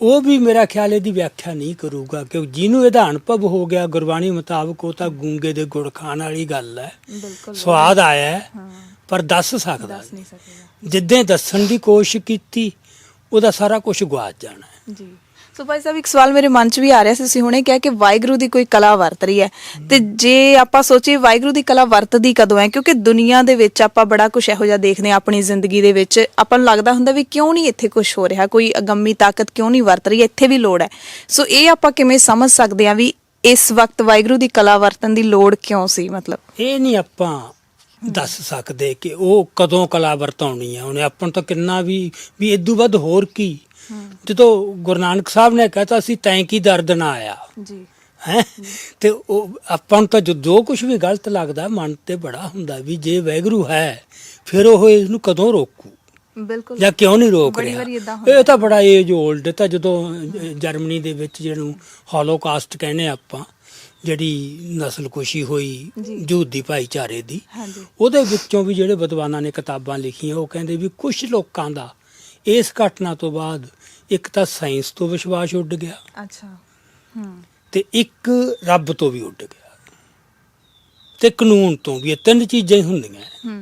ਉਹ ਵੀ ਮੇਰਾ ਖਿਆਲ ਇਹਦੀ ਵਿਆਖਿਆ ਨਹੀਂ ਕਰੂਗਾ, ਕਿਉਂਕਿ ਜਿਹਨੂੰ ਇਹਦਾ ਅਨੁਭਵ ਹੋ ਗਿਆ ਗੁਰਬਾਣੀ ਮੁਤਾਬਕ ਉਹ ਤਾਂ ਗੂੰਗੇ ਦੇ ਗੁੜ ਖਾਣ ਵਾਲੀ ਗੱਲ ਹੈ। ਸਵਾਦ ਆਇਆ ਪਰ ਦੱਸ ਸਕਦਾ ਨਹੀਂ, ਜਿੱਦਾਂ ਦੱਸਣ ਦੀ ਕੋਸ਼ਿਸ਼ ਕੀਤੀ ਉਹਦਾ ਸਾਰਾ ਕੁਝ ਗਵਾਚ ਜਾਣਾ ਜੀ। ਸੋ ਭਾਈ ਸਾਹਿਬ, ਇੱਕ ਸਵਾਲ ਮੇਰੇ ਮਨ 'ਚ ਵੀ ਆ ਰਿਹਾ ਸੀ, ਤੁਸੀਂ ਹੁਣੇ ਕਿਹਾ ਕਿ ਵਾਹਿਗੁਰੂ ਦੀ ਕੋਈ ਕਲਾ ਵਰਤ ਰਹੀ ਹੈ, ਤੇ ਜੇ ਆਪਾਂ ਸੋਚੀਏ ਵਾਹਿਗੁਰੂ ਦੀ ਕਲਾ ਵਰਤਦੀ ਕਦੋਂ ਹੈ? ਕਿਉਂਕਿ ਦੁਨੀਆ ਦੇ ਵਿੱਚ ਆਪਾਂ ਬੜਾ ਕੁਝ ਇਹੋ ਜਿਹਾ ਦੇਖਦੇ ਹਾਂ ਆਪਣੀ ਜ਼ਿੰਦਗੀ ਦੇ ਵਿੱਚ, ਆਪਾਂ ਨੂੰ ਲੱਗਦਾ ਹੁੰਦਾ ਵੀ ਕਿਉਂ ਨਹੀਂ ਇੱਥੇ ਕੁਝ ਹੋ ਰਿਹਾ, ਕੋਈ ਅਗੰਮੀ ਤਾਕਤ ਕਿਉਂ ਨਹੀਂ ਵਰਤ ਰਹੀ, ਇੱਥੇ ਵੀ ਲੋੜ ਹੈ। ਸੋ ਇਹ ਆਪਾਂ ਕਿਵੇਂ ਸਮਝ ਸਕਦੇ ਹਾਂ ਵੀ ਇਸ ਵਕਤ ਵਾਹਿਗੁਰੂ ਦੀ ਕਲਾ ਵਰਤਨ ਦੀ ਲੋੜ ਕਿਉਂ ਸੀ? ਮਤਲਬ ਇਹ ਨਹੀਂ ਆਪਾਂ ਦੱਸ ਸਕਦੇ ਕਿ ਉਹ ਕਦੋਂ ਕਲਾ ਵਰਤਾਉਣੀ ਆ। ਉਹਨੇ ਆਪਾਂ ਨੂੰ ਤਾਂ ਕਿੰਨਾ ਵੀ ਇਦੋਂ ਵੱਧ ਹੋਰ ਕੀ। ਜਦੋਂ ਗੁਰੂ ਨਾਨਕ ਸਾਹਿਬ ਨੇ ਕਹਤਾ ਸੀ ਤੈਂ ਕੀ ਦਰਦ ਨਾ ਆਇਆ ਜੀ ਹੈ, ਤੇ ਉਹ ਆਪਾਂ ਨੂੰ ਤਾਂ ਜੋ ਕੁਝ ਵੀ ਗਲਤ ਲੱਗਦਾ ਮਨ ਤੇ ਬੜਾ ਹੁੰਦਾ ਵੀ ਜੇ ਵਾਹਿਗੁਰੂ ਹੈ ਫਿਰ ਉਹ ਇਹਨੂੰ ਕਦੋਂ ਰੋਕੂ ਬਿਲਕੁਲ, ਜਾਂ ਕਿਉਂ ਨਹੀਂ ਰੋਕ ਬੜੀ ਰਿਹਾ। ਵਾਰੀ ਏਦਾਂ ਹੁੰਦਾ ਇਹ ਤਾਂ ਬੜਾ ਏਜ ਓਲਡ ਤਾਂ ਜਦੋਂ ਜਰਮਨੀ ਦੇ ਵਿੱਚ ਜਿਹਨੂੰ ਹੌਲੋਕਾਸਟ ਕਹਿੰਦੇ ਆਪਾਂ, ਜਿਹੜੀ ਨਸਲਕੁਸ਼ੀ ਹੋਈ ਯਹੂਦੀ ਭਾਈਚਾਰੇ ਦੀ, ਹਾਂਜੀ ਉਹਦੇ ਵਿੱਚੋਂ ਵੀ ਜਿਹੜੇ ਵਿਦਵਾਨਾਂ ਨੇ ਕਿਤਾਬਾਂ ਲਿਖੀਆਂ ਉਹ ਕਹਿੰਦੇ ਵੀ ਕੁਝ ਲੋਕਾਂ ਦਾ ਇਸ ਘਟਨਾ ਤੋਂ ਬਾਅਦ ਇੱਕ ਤਾਂ ਸਾਇੰਸ ਤੋਂ ਵਿਸ਼ਵਾਸ ਉੱਡ ਗਿਆ ਅੱਛਾ ਤੇ ਇੱਕ ਰੱਬ ਤੋਂ ਵੀ ਉੱਡ ਗਿਆ ਤੇ ਕਾਨੂੰਨ ਤੋਂ ਵੀ। ਇਹ ਤਿੰਨ ਚੀਜ਼ਾਂ ਹੀ ਹੁੰਦੀਆਂ,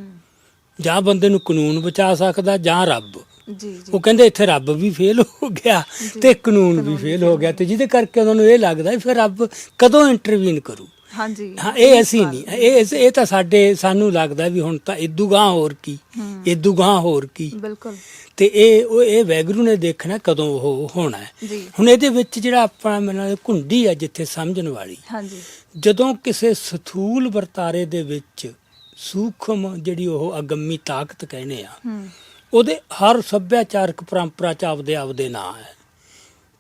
ਜਾਂ ਬੰਦੇ ਨੂੰ ਕਾਨੂੰਨ ਬਚਾ ਸਕਦਾ ਜਾਂ ਰੱਬ। ਜੀ ਜੀ ਉਹ ਕਹਿੰਦੇ ਇੱਥੇ ਰੱਬ ਵੀ ਫੇਲ ਹੋ ਗਿਆ ਤੇ ਕਾਨੂੰਨ ਵੀ ਫੇਲ ਹੋ ਗਿਆ, ਤੇ ਜਿਹਦੇ ਕਰਕੇ ਉਹਨਾਂ ਨੂੰ ਇਹ ਲੱਗਦਾ ਫਿਰ ਰੱਬ ਕਦੋਂ ਇੰਟਰਵੀਨ ਕਰੂ। ਹਾਂਜੀ ਹਾਂ, ਇਹ ਅਸੀਂ ਨਹੀਂ, ਇਹ ਤਾਂ ਸਾਨੂੰ ਲੱਗਦਾ ਵੀ ਹੁਣ ਤਾਂ ਇਦੂ ਗਾਂ ਹੋਰ ਕੀ, ਇਦੂ ਗਾਂ ਹੋਰ ਕੀ। ਬਿਲਕੁਲ, ਤੇ ਇਹ ਵਾਹਿਗੁਰੂ ਨੇ ਦੇਖਣਾ ਕਦੋਂ ਉਹ ਹੋਣਾ ਹੈ। ਜੀ ਹੁਣ ਇਹਦੇ ਵਿੱਚ ਜਿਹੜਾ ਆਪਣਾ ਮੈਨੂੰ ਘੁੰਡੀ ਆ ਜਿੱਥੇ ਸਮਝਣ ਵਾਲੀ, ਹਾਂਜੀ ਜਦੋਂ ਕਿਸੇ ਸਥੂਲ ਵਰਤਾਰੇ ਦੇ ਵਿੱਚ ਸੂਖਮ ਜਿਹੜੀ ਉਹ ਅਗੰਮੀ ਤਾਕਤ ਕਹਿੰਦੇ ਆ, ਉਹਦੇ ਹਰ ਸੱਭਿਆਚਾਰਕ ਪਰੰਪਰਾ ਚ ਆਪਦੇ ਨਾਂ ਹੈ।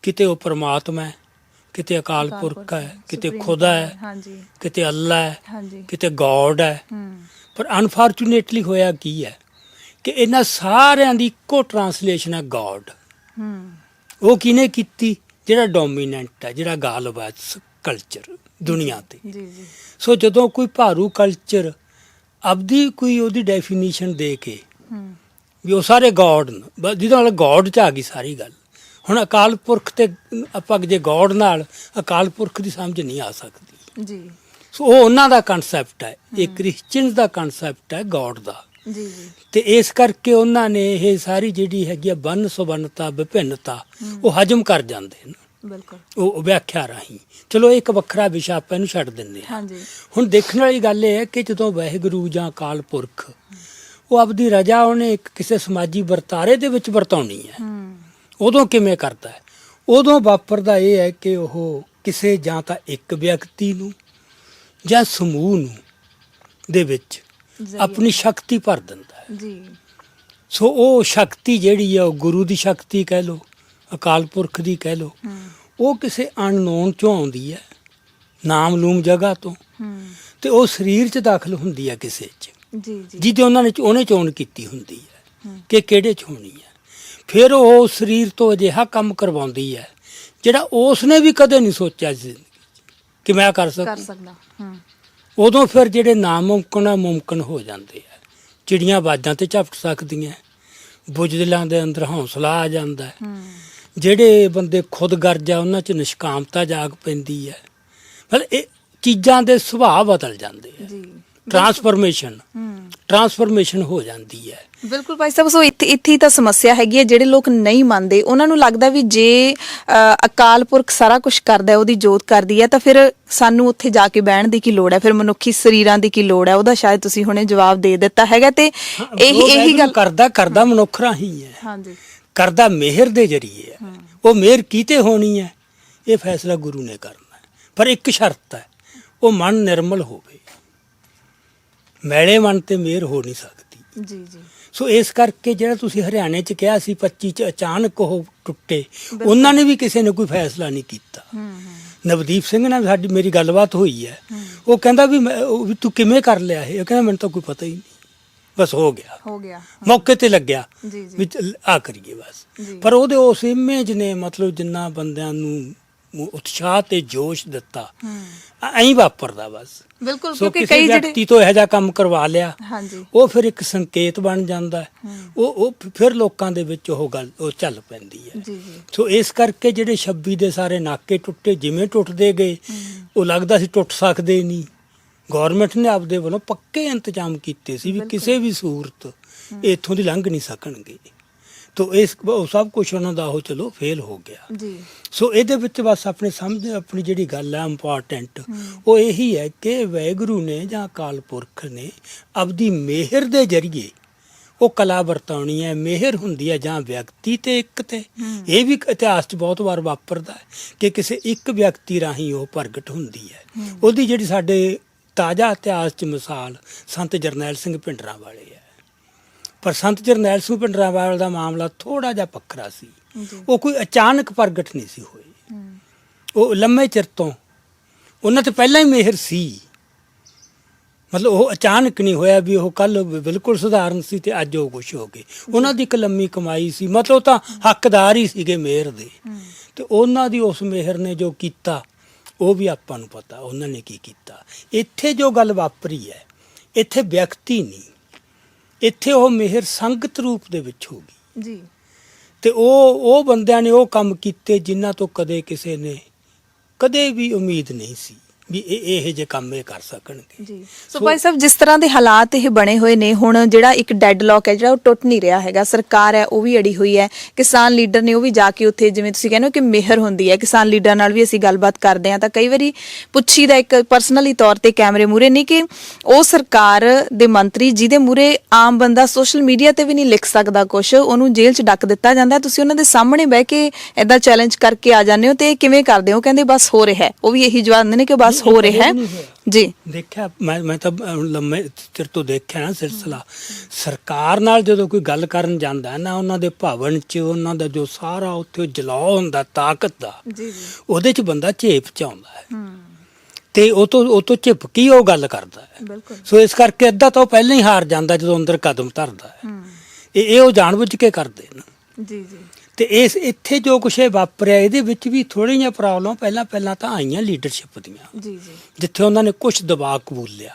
ਕਿਤੇ ਉਹ ਪਰਮਾਤਮਾ ਹੈ, ਕਿਤੇ ਅਕਾਲ ਪੁਰਖ ਹੈ, ਕਿਤੇ ਖੁਦਾ ਹੈ, ਹਾਂਜੀ ਕਿਤੇ ਅੱਲਾ ਹੈ, ਹਾਂਜੀ ਕਿਤੇ ਗੋਡ ਹੈ। ਪਰ ਅਨਫੋਰਚੂਨੇਟਲੀ ਹੋਇਆ ਕੀ ਹੈ ਕਿ ਇਹਨਾਂ ਸਾਰਿਆਂ ਦੀ ਇੱਕੋ ਟਰਾਂਸਲੇਸ਼ਨ ਹੈ ਗੋਡ। ਉਹ ਕਿਹਨੇ ਕੀਤੀ? ਜਿਹੜਾ ਡੋਮੀਨੈਂਟ ਹੈ, ਜਿਹੜਾ ਗਾਲਬ ਹੈ ਕਲਚਰ ਦੁਨੀਆ ਤੇ। ਜੀ ਜੀ ਸੋ ਜਦੋਂ ਕੋਈ ਭਾਰੂ ਕਲਚਰ ਆਪਦੀ ਕੋਈ ਉਹਦੀ ਡੈਫੀਨੀਸ਼ਨ ਦੇ ਕੇ ਵੀ ਉਹ ਸਾਰੇ ਗੋਡ ਨੇ, ਜਿਹਦੇ ਨਾਲ ਗੋਡ ਚ ਆ ਗਈ ਸਾਰੀ ਗੱਲ। ਹੁਣ ਅਕਾਲ ਪੁਰਖ ਤੇ ਆਪਾਂ ਜੇ ਗੋਡ ਨਾਲ ਅਕਾਲ ਪੁਰਖ ਦੀ ਸਮਝ ਨਹੀਂ ਆ ਸਕਦੀ। ਜੀ ਸੋ ਉਹ ਉਹਨਾਂ ਦਾ ਕਨਸੈਪਟ ਹੈ, ਇਹ ਕ੍ਰਿਸਚੀਅਨਸ ਦਾ ਕਨਸੈਪਟ ਹੈ ਗੋਡ ਦਾ। ਜੀ ਜੀ ਤੇ ਇਸ ਕਰਕੇ ਉਹਨਾਂ ਨੇ ਇਹ ਸਾਰੀ ਜਿਹੜੀ ਹੈਗੀ ਆ ਬੰਨ ਸੁਬੰਨਤਾ ਵਿਭਿੰਨਤਾ ਉਹ ਹਜਮ ਕਰ ਜਾਂਦੇ ਨੇ ਬਿਲਕੁਲ, ਉਹ ਵਿਆਖਿਆ ਰਾਹੀਂ। ਚਲੋ ਇਹ ਇੱਕ ਵੱਖਰਾ ਵਿਸ਼ਾ ਆਪਾਂ ਇਹਨੂੰ ਛੱਡ ਦਿੰਦੇ ਹਾਂ। ਹਾਂਜੀ ਹੁਣ ਦੇਖਣ ਵਾਲੀ ਗੱਲ ਇਹ ਹੈ ਕਿ ਜਦੋਂ ਵਾਹਿਗੁਰੂ ਜਾਂ ਅਕਾਲ ਪੁਰਖ ਉਹ ਆਪਦੀ ਰਜਾ ਉਹਨੇ ਇੱਕ ਕਿਸੇ ਸਮਾਜੀ ਵਰਤਾਰੇ ਦੇ ਵਿੱਚ ਵਰਤਾਉਣੀ ਹੈ, ਉਦੋਂ ਕਿਵੇਂ ਕਰਦਾ ਹੈ? ਉਦੋਂ ਵਾਪਰਦਾ ਇਹ ਹੈ ਕਿ ਉਹ ਕਿਸੇ ਜਾਂ ਤਾਂ ਇੱਕ ਵਿਅਕਤੀ ਨੂੰ ਜਾਂ ਸਮੂਹ ਨੂੰ ਦੇ ਵਿੱਚ ਆਪਣੀ ਸ਼ਕਤੀ ਭਰ ਦਿੰਦਾ ਹੈ। ਜੀ ਸੋ ਉਹ ਸ਼ਕਤੀ ਜਿਹੜੀ ਆ ਉਹ ਗੁਰੂ ਦੀ ਸ਼ਕਤੀ ਕਹਿ ਲਓ, ਅਕਾਲ ਪੁਰਖ ਦੀ ਕਹਿ ਲਓ, ਉਹ ਕਿਸੇ ਅਨਨੋਨ ਚੋਂ ਆਉਂਦੀ ਹੈ, ਨਾਮਲੂਮ ਜਗ੍ਹਾ ਤੋਂ, ਤੇ ਉਹ ਸਰੀਰ 'ਚ ਦਾਖਲ ਹੁੰਦੀ ਹੈ ਕਿਸੇ 'ਚ, ਜੀ ਜੀ ਜਿਹਦੇ ਉਹਨੇ ਚੋਣ ਕੀਤੀ ਹੁੰਦੀ ਹੈ ਕਿ ਕਿਹੜੇ 'ਚ ਹੋਣੀ ਹੈ। ਫਿਰ ਉਹ ਸਰੀਰ ਤੋਂ ਅਜਿਹਾ ਕੰਮ ਕਰਵਾਉਂਦੀ ਹੈ ਜਿਹੜਾ ਉਸਨੇ ਵੀ ਕਦੇ ਨਹੀਂ ਸੋਚਿਆ ਜ਼ਿੰਦਗੀ 'ਚ ਕਿ ਮੈਂ ਕਰ ਸਕਦਾ। ਉਦੋਂ ਫਿਰ ਜਿਹੜੇ ਨਾਮੁਮਕਿਨ ਆ ਮੁਮਕਿਨ ਹੋ ਜਾਂਦੇ ਆ। ਚਿੜੀਆਂ ਬਾਜਾਂ ਤੇ ਝਪਟ ਸਕਦੀਆਂ, ਬੁਜ਼ਦਿਲਾਂ ਦੇ ਅੰਦਰ ਹੌਸਲਾ ਆ ਜਾਂਦਾ ਹੈ। ਜਿਹੜੇ ਬੰਦੇ ਖੁਦ ਗਰਜਾ ਉਹਨਾਂ 'ਚ ਨਿਸ਼ਕਾਮਤਾ ਜਾਗ ਪੈਂਦੀ ਹੈ। ਮਤਲਬ ਇਹ ਚੀਜ਼ਾਂ ਦੇ ਸੁਭਾਅ ਬਦਲ ਜਾਂਦੇ ਆ। ਜੀ ਟਰਾਂਸਫਰਮੇਸ਼ਨ ਹੋ ਜਾਂਦੀ ਹੈ। ਬਿਲਕੁਲ ਭਾਈ ਸਾਹਿਬ, ਸੋ ਇੱਥੇ ਤਾਂ ਸਮੱਸਿਆ ਹੈਗੀ ਹੈ। ਜਿਹੜੇ ਲੋਕ ਨਹੀਂ ਮੰਨਦੇ ਉਹਨਾਂ ਨੂੰ ਲੱਗਦਾ ਵੀ ਜੇ ਅਕਾਲ ਪੁਰਖ ਸਾਰਾ ਕੁਝ ਕਰਦਾ, ਉਹਦੀ ਜੋਤ ਕਰਦੀ ਹੈ, ਤਾਂ ਫਿਰ ਸਾਨੂੰ ਉੱਥੇ ਜਾ ਕੇ ਬਹਿਣ ਦੀ ਕੀ ਲੋੜ ਹੈ? ਫਿਰ ਮਨੁੱਖੀ ਸਰੀਰਾਂ ਦੀ ਕੀ ਲੋੜ ਹੈ? ਉਹਦਾ ਸ਼ਾਇਦ ਤੁਸੀਂ ਹੁਣੇ ਜਵਾਬ ਦੇ ਦਿੱਤਾ ਹੈਗਾ। ਤੇ ਇਹੀ ਗੱਲ ਕਰਦਾ ਮਨੁੱਖ ਰਾਹੀਂ ਹੈ, ਹਾਂਜੀ ਕਰਦਾ ਮਿਹਰ ਦੇ ਜ਼ਰੀਏ ਹੈ। ਉਹ ਮਿਹਰ ਕੀਤੇ ਹੋਣੀ ਹੈ ਇਹ ਫੈਸਲਾ ਗੁਰੂ ਨੇ ਕਰਨਾ ਹੈ। ਪਰ ਇੱਕ ਸ਼ਰਤ ਹੈ, ਉਹ ਮਨ ਨਿਰਮਲ ਹੋਵੇ। ਮੈਲੇ ਮਨ ਤੇ ਮਿਹਰ ਹੋ ਨਹੀਂ ਸਕਦੀ। ਜੀ ਜੀ ਸੋ ਇਸ ਕਰਕੇ ਜਿਹੜਾ ਤੁਸੀਂ ਹਰਿਆਣੇ 'ਚ ਕਿਹਾ ਸੀ 25 'ਚ ਅਚਾਨਕ ਉਹ ਟੁੱਟੇ, ਉਹਨਾਂ ਨੇ ਵੀ ਕਿਸੇ ਨੇ ਕੋਈ ਫੈਸਲਾ ਨਹੀਂ ਕੀਤਾ। ਨਵਦੀਪ ਸਿੰਘ ਨਾਲ ਮੇਰੀ ਗੱਲਬਾਤ ਹੋਈ ਹੈ। ਉਹ ਕਹਿੰਦਾ ਵੀ ਤੂੰ ਕਿਵੇਂ ਕਰ ਲਿਆ ਇਹ? ਕਹਿੰਦਾ ਮੈਨੂੰ ਤਾਂ ਕੋਈ ਪਤਾ ਹੀ ਨਹੀਂ, ਬਸ ਹੋ ਗਿਆ ਮੌਕੇ ਤੇ ਲੱਗਿਆ ਵੀ ਆ ਕਰੀਏ ਬਸ। ਪਰ ਉਹਦੇ ਉਸ ਇਮੇਜ ਨੇ ਮਤਲਬ ਜਿੰਨਾ ਬੰਦਿਆਂ ਨੂੰ ਉਤਸ਼ਾਹ ਤੇ ਜੋਸ਼ ਦਿੱਤਾ, ਐਂ ਵਾਪਰਦਾ ਬਸ। ਬਿਲਕੁਲ, ਸੋ ਕਿਸੇ ਵਿਅਕਤੀ ਤੋਂ ਇਹੋ ਜਿਹਾ ਕੰਮ ਕਰਵਾ ਲਿਆ, ਹਾਂਜੀ, ਉਹ ਫਿਰ ਇੱਕ ਸੰਕੇਤ ਬਣ ਜਾਂਦਾ ਹੈ। ਉਹ ਫਿਰ ਲੋਕਾਂ ਦੇ ਵਿੱਚ ਉਹ ਗੱਲ ਉਹ ਚੱਲ ਪੈਂਦੀ ਹੈ। ਜੀ ਜੀ ਸੋ ਇਸ ਕਰਕੇ ਜਿਹੜੇ 26 ਦੇ ਸਾਰੇ ਨਾਕੇ ਟੁੱਟੇ, ਜਿਵੇਂ ਟੁੱਟਦੇ ਗਏ ਉਹ ਲੱਗਦਾ ਸੀ ਟੁੱਟ ਸਕਦੇ ਨਹੀਂ। ਗੌਰਮੈਂਟ ਨੇ ਆਪਦੇ ਵੱਲੋਂ ਪੱਕੇ ਇੰਤਜ਼ਾਮ ਕੀਤੇ ਸੀ ਵੀ ਕਿਸੇ ਵੀ ਸੂਰਤ ਇੱਥੋਂ ਦੀ ਲੰਘ ਨਹੀਂ ਸਕਣਗੇ। ਤੋ ਉਹ ਸਭ ਕੁਝ ਉਹਨਾਂ ਦਾ ਉਹ ਚਲੋ ਫੇਲ ਹੋ ਗਿਆ ਜੀ। ਸੋ ਇਹਦੇ ਵਿੱਚ ਬਸ ਆਪਣੀ ਜਿਹੜੀ ਗੱਲ ਹੈ ਇੰਪੋਰਟੈਂਟ ਉਹ ਇਹੀ ਹੈ ਕਿ ਵਾਹਿਗੁਰੂ ਨੇ ਜਾਂ ਅਕਾਲ ਪੁਰਖ ਨੇ ਆਪਦੀ ਮਿਹਰ ਦੇ ਜ਼ਰੀਏ ਉਹ ਕਲਾ ਵਰਤਾਉਣੀ ਹੈ, ਮਿਹਰ ਹੁੰਦੀ ਹੈ ਜਾਂ ਵਿਅਕਤੀ ਤੇ ਇੱਕ ਤੇ। ਇਹ ਵੀ ਇਤਿਹਾਸ 'ਚ ਬਹੁਤ ਵਾਰ ਵਾਪਰਦਾ ਹੈ ਕਿ ਕਿਸੇ ਇੱਕ ਵਿਅਕਤੀ ਰਾਹੀਂ ਉਹ ਪ੍ਰਗਟ ਹੁੰਦੀ ਹੈ। ਉਹਦੀ ਜਿਹੜੀ ਸਾਡੇ ਤਾਜ਼ਾ ਇਤਿਹਾਸ 'ਚ ਮਿਸਾਲ ਸੰਤ ਜਰਨੈਲ ਸਿੰਘ ਭਿੰਡਰਾਂਵਾਲੇ ਹੈ। ਪਰ ਸੰਤ ਜਰਨੈਲ ਸਿੰਘ ਭਿੰਡਰਾਂਵਾਲੇ ਦਾ ਮਾਮਲਾ ਥੋੜਾ ਜਿਹਾ ਵੱਖਰਾ ਸੀ। ਉਹ ਕੋਈ ਅਚਾਨਕ ਪ੍ਰਗਟ ਨਹੀਂ ਸੀ ਹੋਏ, ਉਹ ਲੰਮੇ ਚਿਰ ਤੋਂ ਉਹਨਾਂ ਤੇ ਪਹਿਲਾਂ ਹੀ ਮਿਹਰ ਸੀ। ਮਤਲਬ ਉਹ ਅਚਾਨਕ ਨਹੀਂ ਹੋਇਆ ਵੀ ਉਹ ਕੱਲ ਬਿਲਕੁਲ ਸਧਾਰਨ ਸੀ ਤੇ ਅੱਜ ਉਹ ਕੁਛ ਹੋ ਗਏ। ਉਹਨਾਂ ਦੀ ਇੱਕ ਲੰਮੀ ਕਮਾਈ ਸੀ, ਮਤਲਬ ਤਾਂ ਹੱਕਦਾਰ ਹੀ ਸੀਗੇ ਮਿਹਰ ਦੇ। ਤੇ ਉਹਨਾਂ ਦੀ ਉਸ ਮਿਹਰ ਨੇ ਜੋ ਕੀਤਾ ਉਹ ਵੀ ਆਪਾਂ ਨੂੰ ਪਤਾ ਉਹਨਾਂ ਨੇ ਕੀ ਕੀਤਾ। ਇੱਥੇ ਜੋ ਗੱਲ ਵਾਪਰੀ ਹੈ, ਇੱਥੇ ਵਿਅਕਤੀ ਨਹੀਂ, ਇੱਥੇ ਉਹ ਮਿਹਰ ਸੰਗਤ ਰੂਪ ਦੇ ਵਿੱਚ ਹੋ ਗਈ ਜੀ। ਤੇ ਉਹ ਬੰਦਿਆਂ ਨੇ ਉਹ ਕੰਮ ਕੀਤੇ ਜਿਨ੍ਹਾਂ ਤੋਂ ਕਦੇ ਕਿਸੇ ਨੇ ਕਦੇ ਵੀ ਉਮੀਦ ਨਹੀਂ ਸੀ ਵੀ ਇਹ ਜਿਹੇ ਕੰਮ ਇਹ ਕਰ ਸਕਣਗੇ ਜੀ। ਸੋ ਭਾਈ ਸਾਹਿਬ, ਜਿਸ ਤਰ੍ਹਾਂ ਦੇ ਹਾਲਾਤ ਇਹ ਬਣੇ ਹੋਏ ਨੇ, ਹੁਣ ਜਿਹੜਾ ਇੱਕ ਡੈਡਲੌਕ ਹੈ ਜਿਹੜਾ ਉਹ ਟੁੱਟ ਨਹੀਂ ਰਿਹਾ ਹੈਗਾ। ਸਰਕਾਰ ਹੈ ਉਹ ਵੀ ਅੜੀ ਹੋਈ ਹੈ, ਕਿਸਾਨ ਲੀਡਰ ਨੇ ਉਹ ਵੀ ਜਾ ਕੇ ਉੱਥੇ, ਜਿਵੇਂ ਤੁਸੀਂ ਕਹਿੰਦੇ ਹੋ ਕਿ ਮਿਹਰ ਹੁੰਦੀ ਹੈ, ਕਿਸਾਨ ਲੀਡਰ ਨਾਲ ਵੀ ਅਸੀਂ ਗੱਲਬਾਤ ਕਰਦੇ ਹਾਂ ਤਾਂ ਕਈ ਵਾਰੀ ਪੁੱਛੀ ਦਾ ਇੱਕ ਪਰਸਨਲੀ ਤੌਰ ਤੇ ਕੈਮਰੇ ਮੂਹਰੇ ਨਹੀਂ ਕਿ ਉਹ ਸਰਕਾਰ ਦੇ ਮੰਤਰੀ ਜਿਹਦੇ ਮੂਹਰੇ ਆਮ ਬੰਦਾ ਸੋਸ਼ਲ ਮੀਡੀਆ ਤੇ ਵੀ ਨਹੀਂ ਲਿਖ ਸਕਦਾ ਕੁਛ, ਉਹਨੂੰ ਜੇਲ੍ਹ 'ਚ ਡੱਕ ਦਿੱਤਾ ਜਾਂਦਾ, ਤੁਸੀਂ ਉਹਨਾਂ ਦੇ ਸਾਹਮਣੇ ਬਹਿ ਕੇ ਏਦਾਂ ਚੈਲੰਜ ਕਰਕੇ ਆ ਜਾਂਦੇ ਹੋ ਤੇ ਕਿਵੇਂ ਕਰਦੇ ਹੋ? ਕਹਿੰਦੇ ਬਸ ਹੋ ਰਿਹਾ। ਉਹ ਵੀ ਇਹੀ ਜਵਾਬ ਦਿੰਦੇ ਨੇ ਕਿ ਬਸ ਹੋ ਰਿਹਾ ਜੀ। ਦੇਖਿਆ ਮੈਂ ਤਾਂ ਲੰਮੇ ਚਿਰ ਤੋਂ ਦੇਖਿਆ ਨਾ ਸਿਲਸਿਲਾ। ਸਰਕਾਰ ਨਾਲ ਜਦੋਂ ਕੋਈ ਗੱਲ ਕਰਨ ਜਾਂਦਾ ਨਾ, ਉਹਨਾਂ ਦੇ ਭਵਨ 'ਚ ਉਹਨਾਂ ਦਾ ਜੋ ਸਾਰਾ ਉੱਥੇ ਜਲਾਅ ਹੁੰਦਾ ਤਾਕਤ ਦਾ, ਉਹਦੇ 'ਚ ਬੰਦਾ ਚੇਪ 'ਚ ਆਉਂਦਾ ਹੈ ਤੇ ਉਹ ਤੋਂ ਝਿਪਕੀ ਉਹ ਗੱਲ ਕਰਦਾ ਹੈ। ਸੋ ਇਸ ਕਰਕੇ ਅੱਧਾ ਤਾਂ ਉਹ ਪਹਿਲਾਂ ਹੀ ਹਾਰ ਜਾਂਦਾ ਜਦੋਂ ਅੰਦਰ ਕਦਮ ਧਰਦਾ ਹੈ। ਇਹ ਉਹ ਜਾਣਬੁੱਝ ਕੇ ਕਰਦੇ ਨੇ ਜੀ ਜੀ। ਤੇ ਇੱਥੇ ਜੋ ਕੁਛ ਇਹ ਵਾਪਰਿਆ ਇਹਦੇ ਵਿੱਚ ਵੀ ਥੋੜ੍ਹੀਆਂ ਜਿਹੀਆਂ ਪ੍ਰੋਬਲਮ ਪਹਿਲਾਂ ਤਾਂ ਆਈਆਂ ਲੀਡਰਸ਼ਿਪ ਦੀਆਂ ਜੀ ਜੀ, ਜਿੱਥੇ ਉਹਨਾਂ ਨੇ ਕੁਛ ਦਬਾਅ ਕਬੂਲਿਆ।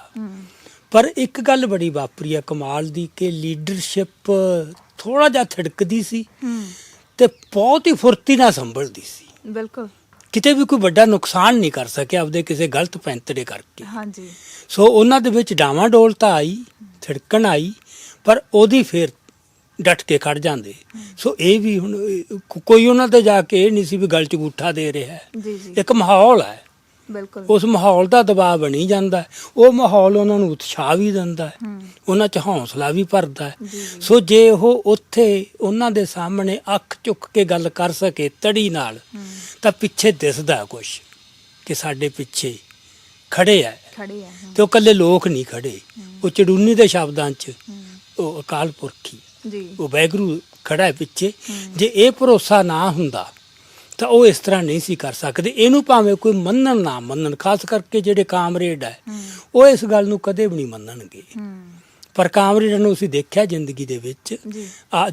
ਪਰ ਇੱਕ ਗੱਲ ਬੜੀ ਵਾਪਰੀ ਆ ਕਮਾਲ ਦੀ ਕਿ ਲੀਡਰਸ਼ਿਪ ਥੋੜਾ ਜਿਹਾ ਥਿੜਕਦੀ ਸੀ ਤੇ ਬਹੁਤ ਹੀ ਫੁਰਤੀ ਨਾਲ ਸੰਭਲਦੀ ਸੀ। ਬਿਲਕੁਲ, ਕਿਤੇ ਵੀ ਕੋਈ ਵੱਡਾ ਨੁਕਸਾਨ ਨਹੀਂ ਕਰ ਸਕਿਆ ਆਪਦੇ ਕਿਸੇ ਗਲਤ ਪੈਂਤੜੇ ਕਰਕੇ। ਹਾਂਜੀ। ਸੋ ਉਹਨਾਂ ਦੇ ਵਿੱਚ ਡਾਵਾਂਡੋਲਤਾ ਆਈ, ਥਿੜਕਣ ਆਈ, ਪਰ ਉਹਦੀ ਫਿਰ ਡਟ ਕੇ ਖੜ ਜਾਂਦੇ। ਸੋ ਇਹ ਵੀ ਹੁਣ ਕੋਈ ਉਹਨਾਂ ਤੇ ਜਾ ਕੇ ਇਹ ਨਹੀਂ ਸੀ ਵੀ ਗੱਲ 'ਚ ਅੰਗੂਠਾ ਦੇ ਰਿਹਾ ਹੈ। ਇੱਕ ਮਾਹੌਲ ਹੈ, ਬਿਲਕੁਲ ਉਸ ਮਾਹੌਲ ਦਾ ਦਬਾਅ ਬਣੀ ਜਾਂਦਾ। ਉਹ ਮਾਹੌਲ ਉਹਨਾਂ ਨੂੰ ਉਤਸ਼ਾਹ ਵੀ ਦਿੰਦਾ ਹੈ, ਉਹਨਾਂ 'ਚ ਹੌਸਲਾ ਵੀ ਭਰਦਾ ਹੈ। ਸੋ ਜੇ ਉਹ ਉੱਥੇ ਉਹਨਾਂ ਦੇ ਸਾਹਮਣੇ ਅੱਖ ਚੁੱਕ ਕੇ ਗੱਲ ਕਰ ਸਕੇ ਤੜੀ ਨਾਲ, ਤਾਂ ਪਿੱਛੇ ਦਿਸਦਾ ਕੁਛ ਕਿ ਸਾਡੇ ਪਿੱਛੇ ਖੜੇ ਆ। ਤੇ ਉਹ ਇਕੱਲੇ ਲੋਕ ਨਹੀਂ ਖੜੇ, ਉਹ ਚੜੂਨੀ ਦੇ ਸ਼ਬਦਾਂ 'ਚ ਉਹ ਅਕਾਲ ਪੁਰਖੀ, ਉਹ ਵਾਹਿਗੁਰੂ ਖੜਾ ਹੈ ਪਿੱਛੇ। ਜੇ ਇਹ ਭਰੋਸਾ ਨਾ ਹੁੰਦਾ ਤਾਂ ਉਹ ਇਸ ਤਰ੍ਹਾਂ ਨਹੀਂ ਸੀ ਕਰ ਸਕਦੇ। ਇਹਨੂੰ ਭਾਵੇਂ ਕੋਈ ਮੰਨਣ ਨਾ ਮੰਨਣ, ਖਾਸ ਕਰਕੇ ਜਿਹੜੇ ਕਾਮਰੇਡ ਹੈ ਉਹ ਇਸ ਗੱਲ ਨੂੰ ਕਦੇ ਵੀ ਨਹੀਂ ਮੰਨਣਗੇ। ਪਰ ਕਾਮਰੇਡਾਂ ਨੂੰ ਅਸੀਂ ਦੇਖਿਆ ਜ਼ਿੰਦਗੀ ਦੇ ਵਿੱਚ,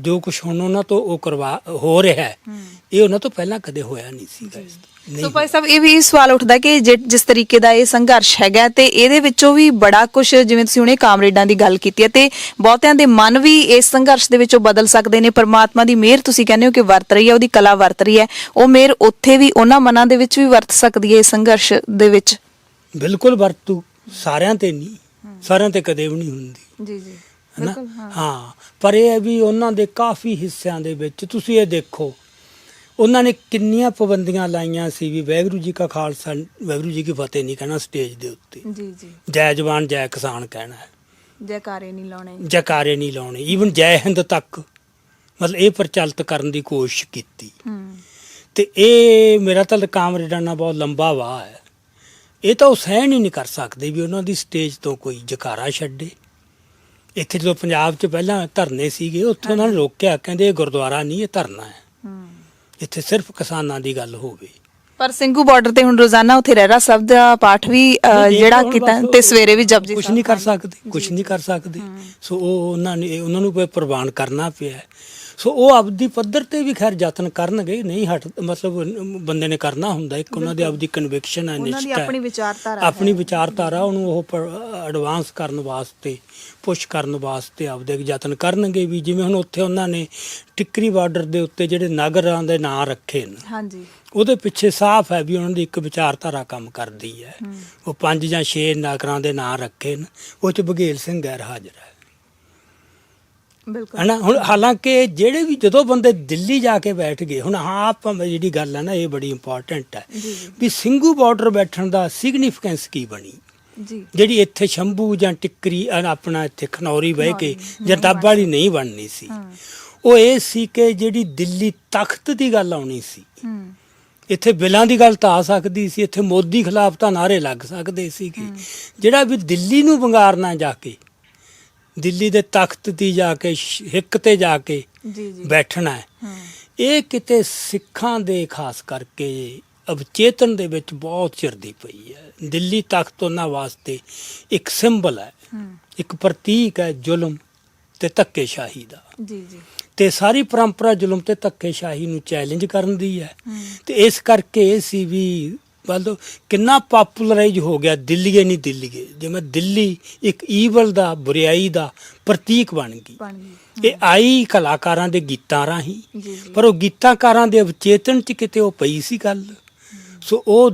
ਜੋ ਕੁਛ ਹੁਣ ਉਹਨਾਂ ਤੋਂ ਉਹ ਹੋ ਰਿਹਾ ਹੈ, ਇਹ ਉਹਨਾਂ ਤੋਂ ਪਹਿਲਾਂ ਕਦੇ ਹੋਇਆ ਨਹੀਂ ਸੀਗਾ। ਸੋ ਭਾਈ ਸਾਹਿਬ, ਇਹ ਵੀ ਸਵਾਲ ਉੱਠਦਾ ਕਿ ਜਿਸ ਤਰੀਕੇ ਦਾ ਇਹ ਸੰਘਰਸ਼ ਹੈਗਾ ਤੇ ਇਹਦੇ ਵਿੱਚੋਂ ਵੀ ਬੜਾ ਕੁਝ, ਜਿਵੇਂ ਤੁਸੀਂ ਹੁਣੇ ਕਾਮਰੇਡਾਂ ਦੀ ਗੱਲ ਕੀਤੀ ਹੈ, ਤੇ ਬਹੁਤਿਆਂ ਦੇ ਮਨ ਵੀ ਇਸ ਸੰਘਰਸ਼ ਦੇ ਵਿੱਚੋਂ ਬਦਲ ਸਕਦੇ ਨੇ। ਪਰਮਾਤਮਾ ਦੀ ਮਿਹਰ ਤੁਸੀਂ ਕਹਿੰਦੇ ਹੋ ਕਿ ਵਰਤ ਰਹੀ ਹੈ, ਉਹਦੀ ਕਲਾ ਵਰਤ ਰਹੀ ਹੈ, ਉਹ ਮਿਹਰ ਉੱਥੇ ਵੀ ਉਹਨਾਂ ਮਨਾਂ ਦੇ ਵਿੱਚ ਵੀ ਵਰਤ ਸਕਦੀ ਹੈ ਇਸ ਸੰਘਰਸ਼ ਦੇ ਵਿੱਚ। ਬਿਲਕੁਲ ਵਰਤੂ, ਸਾਰਿਆਂ ਤੇ ਨਹੀਂ, ਸਾਰਿਆਂ ਤੇ ਕਦੇ ਵੀ ਨਹੀਂ ਹੁੰਦੀ ਜੀ ਜੀ, ਹੈਨਾ। ਹਾਂ, ਪਰ ਇਹ ਹੈ ਵੀ ਉਹਨਾਂ ਦੇ ਕਾਫੀ ਹਿੱਸਿਆਂ ਦੇ ਵਿੱਚ ਤੁਸੀਂ ਇਹ ਦੇਖੋ, ਉਹਨਾਂ ਨੇ ਕਿੰਨੀਆਂ ਪਾਬੰਦੀਆਂ ਲਾਈਆਂ ਸੀ ਵੀ ਵਾਹਿਗੁਰੂ ਜੀ ਕਾ ਖਾਲਸਾ ਵਾਹਿਗੁਰੂ ਜੀ ਕੀ ਫਤਿਹ ਨਹੀਂ ਕਹਿਣਾ ਸਟੇਜ ਦੇ ਉੱਤੇ ਜੀ ਜੀ, ਜੈ ਜਵਾਨ ਜੈ ਕਿਸਾਨ ਕਹਿਣਾ ਹੈ, ਜੈਕਾਰੇ ਨਹੀਂ ਲਾਉਣੇ, ਈਵਨ ਜੈ ਹਿੰਦ ਤੱਕ ਮਤਲਬ ਇਹ ਪ੍ਰਚਲਿਤ ਕਰਨ ਦੀ ਕੋਸ਼ਿਸ਼ ਕੀਤੀ। ਤੇ ਇਹ ਮੇਰਾ ਤਾਂ ਕਾਮਰੇਡਾਂ ਨਾਲ ਬਹੁਤ ਲੰਬਾ ਵਾਹ ਹੈ। ਇਹ ਤਾਂ ਉਹ ਸਹਿਣ ਹੀ ਨਹੀਂ ਕਰ ਸਕਦੇ ਵੀ ਉਹਨਾਂ ਦੀ ਸਟੇਜ ਤੋਂ ਕੋਈ ਜਕਾਰਾ ਛੱਡੇ। ਇੱਥੇ ਜਦੋਂ ਪੰਜਾਬ 'ਚ ਪਹਿਲਾਂ ਧਰਨੇ ਸੀਗੇ, ਉੱਥੇ ਉਹਨਾਂ ਨੇ ਰੋਕਿਆ, ਕਹਿੰਦੇ ਇਹ ਗੁਰਦੁਆਰਾ ਨਹੀਂ, ਇਹ ਧਰਨਾ ਹੈ, ਇੱਥੇ ਸਿਰਫ ਕਿਸਾਨਾਂ ਦੀ ਗੱਲ ਹੋਵੇ। ਪਰ ਸਿੰਘੂ ਬਾਰਡਰ ਤੇ ਹੁਣ ਰੋਜ਼ਾਨਾ ਉੱਥੇ ਰਹਿਰਾ ਸਾਹਿਬ ਦਾ ਪਾਠ ਵੀ ਜਿਹੜਾ ਕੀਤਾ ਤੇ ਸਵੇਰੇ ਵੀ ਜਪਜੀ ਕੁਛ ਨਹੀਂ ਕਰ ਸਕਦੇ। ਸੋ ਉਹ ਉਹਨਾਂ ਨੂੰ ਪ੍ਰਵਾਨ ਕਰਨਾ ਪਿਆ। ਸੋ ਉਹ ਆਪਦੀ ਪੱਧਰ ਤੇ ਵੀ ਖੈਰ ਯਤਨ ਕਰਨਗੇ, ਨਹੀਂ ਮਤਲਬ ਬੰਦੇ ਨੇ ਕਰਨਾ ਹੁੰਦਾ। ਇੱਕ ਉਹਨਾਂ ਦੀ ਆਪਦੀ ਕਨਵਿਕਸ਼ਨ ਹੈ, ਨਿਸ਼ਚਾ, ਆਪਣੀ ਵਿਚਾਰਧਾਰਾ, ਉਹਨੂੰ ਉਹ ਐਡਵਾਂਸ ਕਰਨ ਵਾਸਤੇ, ਪੁਸ਼ ਕਰਨ ਵਾਸਤੇ ਆਪਦੇ ਯਤਨ ਕਰਨਗੇ ਵੀ। ਜਿਵੇਂ ਹੁਣ ਉੱਥੇ ਉਹਨਾਂ ਨੇ ਟਿੱਕਰੀ ਬਾਰਡਰ ਦੇ ਉੱਤੇ ਜਿਹੜੇ ਨਗਰਾਂ ਦੇ ਨਾਂ ਰੱਖੇ ਨੇ, ਉਹਦੇ ਪਿੱਛੇ ਸਾਫ਼ ਹੈ ਵੀ ਉਹਨਾਂ ਦੀ ਇੱਕ ਵਿਚਾਰਧਾਰਾ ਕੰਮ ਕਰਦੀ ਹੈ। ਉਹ 5 ਜਾਂ 6 ਨਗਰਾਂ ਦੇ ਨਾਂ ਰੱਖੇ ਨੇ, ਉਹ 'ਚ ਬਘੇਲ ਸਿੰਘ ਗੈਰ ਹਾਜ਼ਰ ਹੈ, ਬਿਲਕੁਲ, ਹੈ ਨਾ। ਹੁਣ ਹਾਲਾਂਕਿ ਜਿਹੜੇ ਵੀ ਜਦੋਂ ਬੰਦੇ ਦਿੱਲੀ ਜਾ ਕੇ ਬੈਠ ਗਏ, ਹੁਣ ਆਪਾਂ ਜਿਹੜੀ ਗੱਲ ਹੈ ਨਾ, ਇਹ ਬੜੀ ਇੰਪੋਰਟੈਂਟ ਹੈ ਵੀ ਸਿੰਘੂ ਬਾਰਡਰ ਬੈਠਣ ਦਾ ਸਿਗਨੀਫੀਕੈਂਸ ਕੀ ਬਣੀ। ਜੀ ਜਿਹੜੀ ਇੱਥੇ ਸ਼ੰਭੂ ਜਾਂ ਟਿੱਕਰੀ ਆਪਣਾ ਇੱਥੇ ਖਨੌਰੀ ਬਹਿ ਕੇ ਜਾਂ ਡੱਬ ਵਾਲੀ ਨਹੀਂ ਬਣਨੀ ਸੀ। ਉਹ ਇਹ ਸੀ ਕਿ ਜਿਹੜੀ ਦਿੱਲੀ ਤਖਤ ਦੀ ਗੱਲ ਆਉਣੀ ਸੀ, ਇੱਥੇ ਬਿੱਲਾਂ ਦੀ ਗੱਲ ਤਾਂ ਆ ਸਕਦੀ ਸੀ, ਇੱਥੇ ਮੋਦੀ ਖਿਲਾਫ ਤਾਂ ਨਾਅਰੇ ਲੱਗ ਸਕਦੇ ਸੀਗੇ। ਜਿਹੜਾ ਵੀ ਦਿੱਲੀ ਨੂੰ ਵੰਗਾਰਨਾ ਜਾ ਕੇ, ਦਿੱਲੀ ਦੇ ਤਖਤ ਦੀ ਜਾ ਕੇ ਹਿੱਕ ਤੇ ਜਾ ਕੇ ਬੈਠਣਾ ਹੈ, ਇਹ ਕਿਤੇ ਸਿੱਖਾਂ ਦੇ ਖਾਸ ਕਰਕੇ ਅਵਚੇਤਨ ਦੇ ਵਿੱਚ ਬਹੁਤ ਚਿਰਦੀ ਪਈ ਹੈ। ਦਿੱਲੀ ਤਖਤ ਉਹਨਾਂ ਵਾਸਤੇ ਇੱਕ ਸਿੰਬਲ ਹੈ, ਇੱਕ ਪ੍ਰਤੀਕ ਹੈ ਜ਼ੁਲਮ ਤੇ ਧੱਕੇਸ਼ਾਹੀ ਦਾ। ਤੇ ਸਾਰੀ ਪਰੰਪਰਾ ਜ਼ੁਲਮ ਤੇ ਧੱਕੇਸ਼ਾਹੀ ਨੂੰ ਚੈਲੰਜ ਕਰਨ ਦੀ ਹੈ। ਤੇ ਇਸ ਕਰਕੇ ਇਹ ਸੀ ਵੀ ਮਤਲਬ ਕਿੰਨਾ ਪਾਪੂਲਰਾਈਜ਼ ਹੋ ਗਿਆ ਦਿੱਲੀਏ ਨਹੀਂ ਦਿੱਲੀਏ, ਜਿਵੇਂ ਦਿੱਲੀ ਇੱਕ ਈਵਲ ਦਾ, ਬੁਰਾਈ ਦਾ ਪ੍ਰਤੀਕ ਬਣ ਗਈ। ਇਹ ਆਈ ਕਲਾਕਾਰਾਂ ਦੇ ਗੀਤਾਂ ਰਾਹੀਂ, ਪਰ ਉਹ ਗੀਤਾਕਾਰਾਂ ਦੇ ਅਵਚੇਤਨ 'ਚ ਕਿਤੇ ਉਹ ਪਈ ਸੀ ਗੱਲ। ਸੋ ਉਹ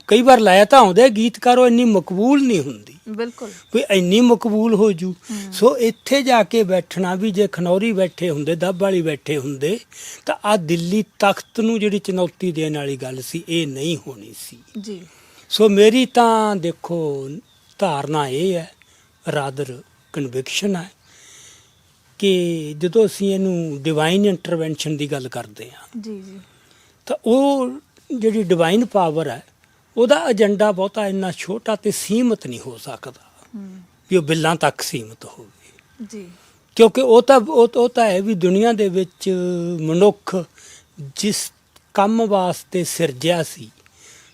ਕਈ ਵਾਰ ਲਾਇਆ ਤਾਂ ਆਉਂਦੇ ਗੀਤਕਾਰ, ਉਹ ਇੰਨੀ ਮਕਬੂਲ ਨਹੀਂ ਹੁੰਦੀ, ਬਿਲਕੁਲ ਵੀ ਇੰਨੀ ਮਕਬੂਲ ਹੋ ਜੂ। ਸੋ ਇੱਥੇ ਜਾ ਕੇ ਬੈਠਣਾ ਵੀ, ਜੇ ਖਨੌਰੀ ਬੈਠੇ ਹੁੰਦੇ, ਦੱਬ ਵਾਲੀ ਬੈਠੇ ਹੁੰਦੇ, ਤਾਂ ਆ ਦਿੱਲੀ ਤਖਤ ਨੂੰ ਜਿਹੜੀ ਚੁਣੌਤੀ ਦੇਣ ਵਾਲੀ ਗੱਲ ਸੀ, ਇਹ ਨਹੀਂ ਹੋਣੀ ਸੀ ਜੀ। ਸੋ ਮੇਰੀ ਤਾਂ ਦੇਖੋ ਧਾਰਨਾ ਇਹ ਹੈ, ਰਾਦਰ ਕਨਵਿਕਸ਼ਨ ਹੈ, ਕਿ ਜਦੋਂ ਅਸੀਂ ਇਹਨੂੰ ਡਿਵਾਈਨ ਇੰਟਰਵੈਂਸ਼ਨ ਦੀ ਗੱਲ ਕਰਦੇ ਹਾਂ ਜੀ ਜੀ, ਤਾਂ ਉਹ ਜਿਹੜੀ ਡਿਵਾਈਨ ਪਾਵਰ ਹੈ, ਉਹਦਾ ਏਜੰਡਾ ਬਹੁਤਾ ਇੰਨਾ ਛੋਟਾ ਤੇ ਸੀਮਤ ਨਹੀਂ ਹੋ ਸਕਦਾ ਵੀ ਉਹ ਬਿੱਲਾਂ ਤੱਕ ਸੀਮਤ ਹੋਵੇ ਜੀ। ਕਿਉਂਕਿ ਉਹ ਤਾਂ ਹੈ ਵੀ ਦੁਨੀਆ ਦੇ ਵਿੱਚ ਮਨੁੱਖ ਜਿਸ ਕੰਮ ਵਾਸਤੇ ਸਿਰਜਿਆ ਸੀ,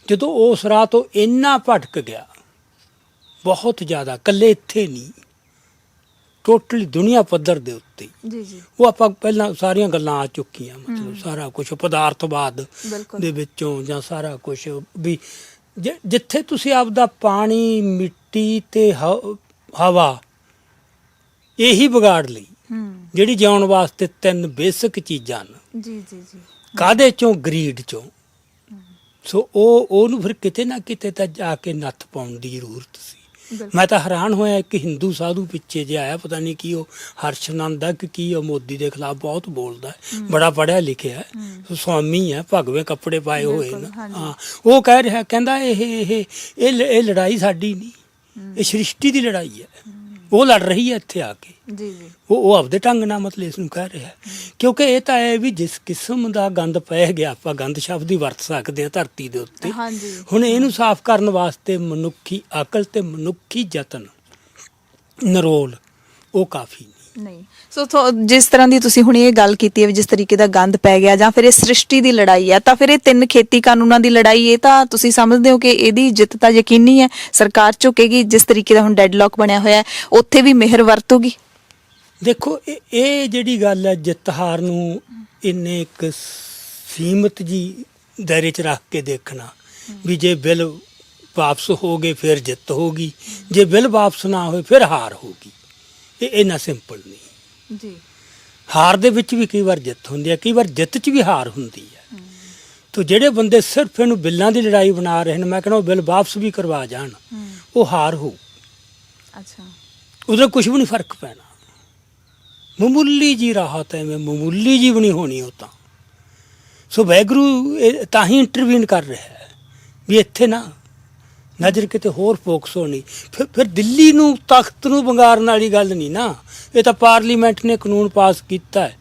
ਜਦੋਂ ਉਸ ਰਾਹ ਤੋਂ ਇੰਨਾ ਭਟਕ ਗਿਆ, ਬਹੁਤ ਜ਼ਿਆਦਾ, ਇਕੱਲੇ ਇੱਥੇ ਨਹੀਂ, ਟੋਟਲੀ ਦੁਨੀਆ ਪੱਧਰ ਦੇ ਉੱਤੇ ਜੀ ਜੀ, ਉਹ ਆਪਾਂ ਪਹਿਲਾਂ ਸਾਰੀਆਂ ਗੱਲਾਂ ਆ ਚੁੱਕੀਆਂ, ਮਤਲਬ ਸਾਰਾ ਕੁਝ ਪਦਾਰਥਵਾਦ ਦੇ ਵਿੱਚੋਂ, ਜਾਂ ਸਾਰਾ ਕੁਝ ਵੀ ਜਿੱਥੇ ਤੁਸੀਂ ਆਪਦਾ ਪਾਣੀ, ਮਿੱਟੀ ਤੇ ਹਵਾ ਇਹੀ ਵਿਗਾੜ ਲਈ, ਜਿਹੜੀ ਜਿਉਣ ਵਾਸਤੇ 3 ਬੇਸਿਕ ਚੀਜ਼ਾਂ ਨੇ। ਜੀ ਜੀ ਜੀ, ਕਾਹਦੇ ਚੋਂ? ਗਰੀਡ ਚੋਂ। ਸੋ ਉਹਨੂੰ ਫਿਰ ਕਿਤੇ ਨਾ ਕਿਤੇ ਤਾਂ ਜਾ ਕੇ ਨੱਥ ਪਾਉਣ ਦੀ ਜ਼ਰੂਰਤ ਸੀ। ਮੈਂ ਤਾਂ ਹੈਰਾਨ ਹੋਇਆ, ਇੱਕ ਹਿੰਦੂ ਸਾਧੂ ਪਿੱਛੇ ਜੇ ਆਇਆ, ਪਤਾ ਨਹੀਂ ਕੀ ਉਹ ਹਰਸ਼ਨੰਦ ਹੈ ਕਿ ਕੀ, ਉਹ ਮੋਦੀ ਦੇ ਖਿਲਾਫ ਬਹੁਤ ਬੋਲਦਾ ਹੈ, ਬੜਾ ਪੜ੍ਹਿਆ ਲਿਖਿਆ ਹੈ, ਸਵਾਮੀ ਹੈ, ਭਗਵੇਂ ਕੱਪੜੇ ਪਾਏ ਹੋਏ ਨੇ। ਹਾਂ, ਉਹ ਕਹਿ ਰਿਹਾ, ਕਹਿੰਦਾ ਇਹ ਲੜਾਈ ਸਾਡੀ ਨਹੀਂ, ਇਹ ਸ੍ਰਿਸ਼ਟੀ ਦੀ ਲੜਾਈ ਹੈ, ਉਹ ਲੜ ਰਹੀ ਹੈ ਇੱਥੇ ਆ ਕੇ। ਜੀ ਜੀ, ਉਹ ਆਪਦੇ ਢੰਗ ਨਾਲ ਮਤਲਬ ਇਸ ਨੂੰ ਕਹਿ ਰਿਹਾ, ਕਿਉਂਕਿ ਇਹ ਤਾਂ ਹੈ ਵੀ ਜਿਸ ਕਿਸਮ ਦਾ ਗੰਦ ਪੈ ਗਿਆ, ਆਪਾਂ ਗੰਦ ਸ਼ਬਦ ਹੀ ਵਰਤ ਸਕਦੇ ਹਾਂ ਧਰਤੀ ਦੇ ਉੱਤੇ। ਹੁਣ ਇਹਨੂੰ ਸਾਫ਼ ਕਰਨ ਵਾਸਤੇ ਮਨੁੱਖੀ ਅਕਲ ਤੇ ਮਨੁੱਖੀ ਯਤਨ, ਨਰੋਲ, ਉਹ ਕਾਫੀ ਨਹੀਂ। ਸੋ ਜਿਸ ਤਰ੍ਹਾਂ ਦੀ ਤੁਸੀਂ ਹੁਣ ਇਹ ਗੱਲ ਕੀਤੀ ਹੈ, ਜਿਸ ਤਰੀਕੇ ਦਾ ਗੰਦ ਪੈ ਗਿਆ, ਜਾਂ ਫਿਰ ਇਹ ਸ੍ਰਿਸ਼ਟੀ ਦੀ ਲੜਾਈ ਹੈ, ਤਾਂ ਫਿਰ ਇਹ 3 ਖੇਤੀ ਕਾਨੂੰਨਾਂ ਦੀ ਲੜਾਈ, ਇਹ ਤਾਂ ਤੁਸੀਂ ਸਮਝਦੇ ਹੋ ਕਿ ਇਹਦੀ ਜਿੱਤ ਤਾਂ ਯਕੀਨੀ ਹੈ, ਸਰਕਾਰ ਝੁਕੇਗੀ? ਜਿਸ ਤਰੀਕੇ ਦਾ ਹੁਣ ਡੈਡਲੌਕ ਬਣਿਆ ਹੋਇਆ, ਉੱਥੇ ਵੀ ਮਿਹਰ ਵਰਤੂਗੀ? ਦੇਖੋ, ਇਹ ਜਿਹੜੀ ਗੱਲ ਹੈ, ਜਿੱਤ ਹਾਰ ਨੂੰ ਇੰਨੇ ਇੱਕ ਸੀਮਤ ਜੀ ਦਾਇਰੇ 'ਚ ਰੱਖ ਕੇ ਦੇਖਣਾ ਵੀ ਜੇ ਬਿੱਲ ਵਾਪਸ ਹੋ ਗਏ ਫਿਰ ਜਿੱਤ ਹੋਗੀ, ਜੇ ਬਿੱਲ ਵਾਪਸ ਨਾ ਹੋਏ ਫਿਰ ਹਾਰ ਹੋਗੀ, ਇਹ ਇੰਨਾ ਸਿੰਪਲ ਨਹੀਂ ਜੀ। ਹਾਰ ਦੇ ਵਿੱਚ ਵੀ ਕਈ ਵਾਰ ਜਿੱਤ ਹੁੰਦੀ ਹੈ, ਕਈ ਵਾਰ ਜਿੱਤ 'ਚ ਵੀ ਹਾਰ ਹੁੰਦੀ ਹੈ। ਤੋ ਜਿਹੜੇ ਬੰਦੇ ਸਿਰਫ ਇਹਨੂੰ ਬਿੱਲਾਂ ਦੀ ਲੜਾਈ ਬਣਾ ਰਹੇ ਨੇ, ਮੈਂ ਕਹਿੰਦਾ ਉਹ ਬਿੱਲ ਵਾਪਸ ਵੀ ਕਰਵਾ ਜਾਣ, ਉਹ ਹਾਰ ਹੋਊ। ਅੱਛਾ, ਉਹਦਾ ਕੁਝ ਵੀ ਨਹੀਂ ਫਰਕ ਪੈਣਾ, ਮਾਮੂਲੀ ਜੀ ਰਾਹਤ ਐਵੇਂ ਮਾਮੂਲੀ ਜੀ ਵੀ ਨਹੀਂ ਹੋਣੀ ਉਹ ਤਾਂ। ਸੋ ਵਾਹਿਗੁਰੂ ਤਾਂ ਹੀ ਇੰਟਰਵੀਨ ਕਰ ਰਿਹਾ ਹੈ ਵੀ ਇੱਥੇ ਨਾ ਨਜ਼ਰ ਕਿਤੇ ਹੋਰ ਫੋਕਸ ਹੋਣੀ। ਫਿਰ ਦਿੱਲੀ ਨੂੰ, ਤਖਤ ਨੂੰ ਵੰਗਾਰਨ ਵਾਲੀ ਗੱਲ ਨਹੀਂ ਨਾ, ਇਹ ਤਾਂ ਪਾਰਲੀਮੈਂਟ ਨੇ ਕਾਨੂੰਨ ਪਾਸ ਕੀਤਾ ਹੈ,